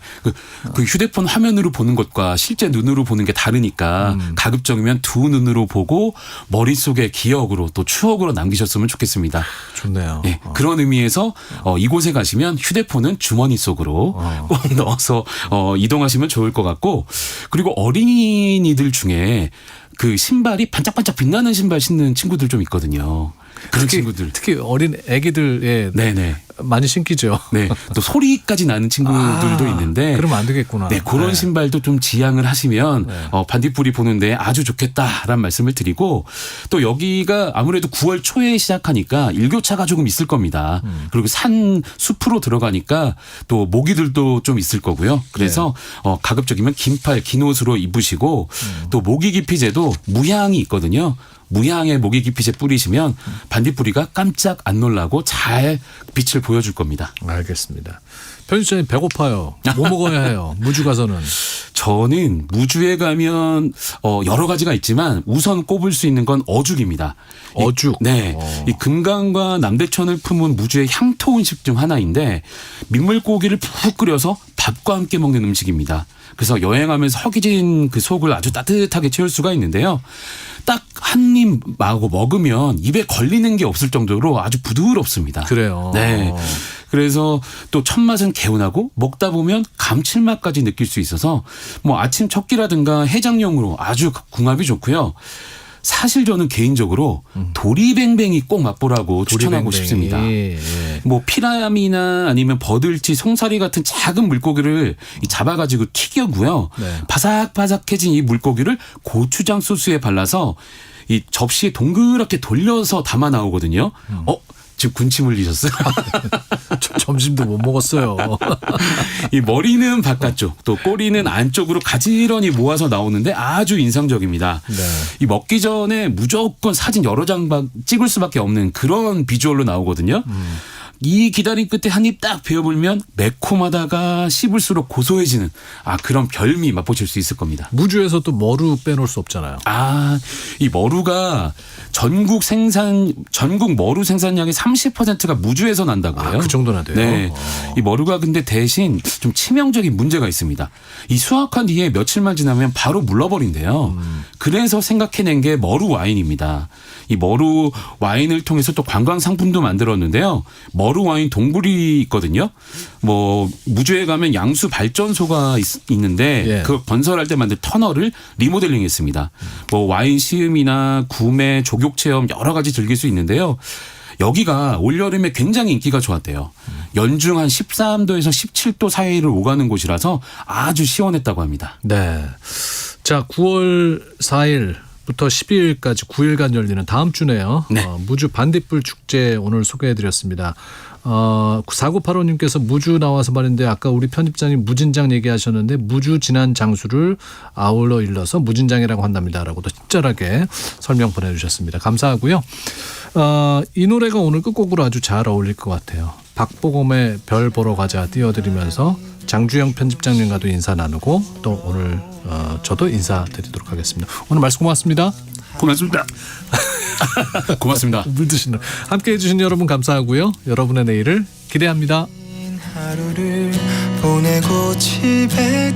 그 휴대폰 화면으로 보는 것과 실제 눈으로 보는 게 다르니까 가급적이면 두 눈으로 보고 머릿속에 기억으로 또 추억으로 남기셨으면 좋겠습니다. 좋네요. 네. 그런 의미에서 이곳에 가시면 휴대폰은 주머니 속으로 꼭 넣어서 이동하시면 좋을 것 같고, 그리고 어린이들 중에 그 신발이 반짝반짝 빛나는 신발 신는 친구들 좀 있거든요. 그런 친구들. 특히 어린 애기들 많이 신기죠. 네. 또 소리까지 나는 친구들도 있는데. 그러면 안 되겠구나. 네. 그런 신발도 좀 지향을 하시면 반딧불이 보는데 아주 좋겠다라는 말씀을 드리고, 또 여기가 아무래도 9월 초에 시작하니까 일교차가 조금 있을 겁니다. 그리고 산 숲으로 들어가니까 또 모기들도 좀 있을 거고요. 그래서 가급적이면 긴팔, 긴 옷으로 입으시고 또 모기 기피제도 무향이 있거든요. 무향의 모기 기피제 뿌리시면 반딧불이가 깜짝 안 놀라고 잘 빛을 보여줄 겁니다. 알겠습니다. 편집장님 배고파요. 뭐 먹어야 해요? 무주 가서는. 저는 무주에 가면 여러 가지가 있지만 우선 꼽을 수 있는 건 어죽입니다. 어죽. 이 금강과 남대천을 품은 무주의 향토 음식 중 하나인데 민물고기를 푹 끓여서 밥과 함께 먹는 음식입니다. 그래서 여행하면서 허기진 그 속을 아주 따뜻하게 채울 수가 있는데요. 딱 한 입 먹으면 입에 걸리는 게 없을 정도로 아주 부드럽습니다. 그래요. 네. 그래서 또 첫 맛은 개운하고 먹다 보면 감칠맛까지 느낄 수 있어서 아침 첫 끼라든가 해장용으로 아주 궁합이 좋고요. 사실 저는 개인적으로 도리뱅뱅이 꼭 맛보라고 추천하고 싶습니다. 피라미나 아니면 버들치, 송사리 같은 작은 물고기를 잡아가지고 튀겨고요. 바삭바삭해진 이 물고기를 고추장 소스에 발라서 이 접시에 동그랗게 돌려서 담아 나오거든요. 지금 군침 흘리셨어요? 점심도 못 먹었어요. 이 머리는 바깥쪽, 또 꼬리는 안쪽으로 가지런히 모아서 나오는데 아주 인상적입니다. 이 먹기 전에 무조건 사진 여러 장 찍을 수밖에 없는 그런 비주얼로 나오거든요. 이 기다림 끝에 한 입 딱 베어물면 매콤하다가 씹을수록 고소해지는 그런 별미 맛보실 수 있을 겁니다. 무주에서 또 머루 빼놓을 수 없잖아요. 이 머루가 전국 머루 생산량의 30%가 무주에서 난다고 해요. 그 정도나 돼요? 네. 이 머루가 근데 대신 좀 치명적인 문제가 있습니다. 이 수확한 뒤에 며칠만 지나면 바로 물러버린대요. 그래서 생각해낸 게 머루 와인입니다. 이 머루 와인을 통해서 또 관광 상품도 만들었는데요. 머루 와인 동굴이 있거든요. 무주에 가면 양수 발전소가 있는데 그 건설할 때 만든 터널을 리모델링했습니다. 와인 시음이나 구매, 족욕 체험 여러 가지 즐길 수 있는데요. 여기가 올여름에 굉장히 인기가 좋았대요. 연중 한 13도에서 17도 사이를 오가는 곳이라서 아주 시원했다고 합니다. 네. 자, 9월 4일 부터 12일까지 9일간 열리는 다음 주네요. 무주 반딧불 축제 오늘 소개해드렸습니다. 4985님께서 무주 나와서 말인데 아까 우리 편집장님 무진장 얘기하셨는데 무주 지난 장수를 아울러 일러서 무진장이라고 한답니다라고도 친절하게 설명 보내주셨습니다. 감사하고요. 이 노래가 오늘 끝곡으로 아주 잘 어울릴 것 같아요. 박보검의 별 보러 가자 띄워드리면서 장주영 편집장님과도 인사 나누고 또 오늘 저도 인사드리도록 하겠습니다. 오늘 말씀 고맙습니다. 고맙습니다. 고맙습니다. 물 드시는 함께해 주신 여러분 감사하고요. 여러분의 내일을 기대합니다. 하루를 보내고 집에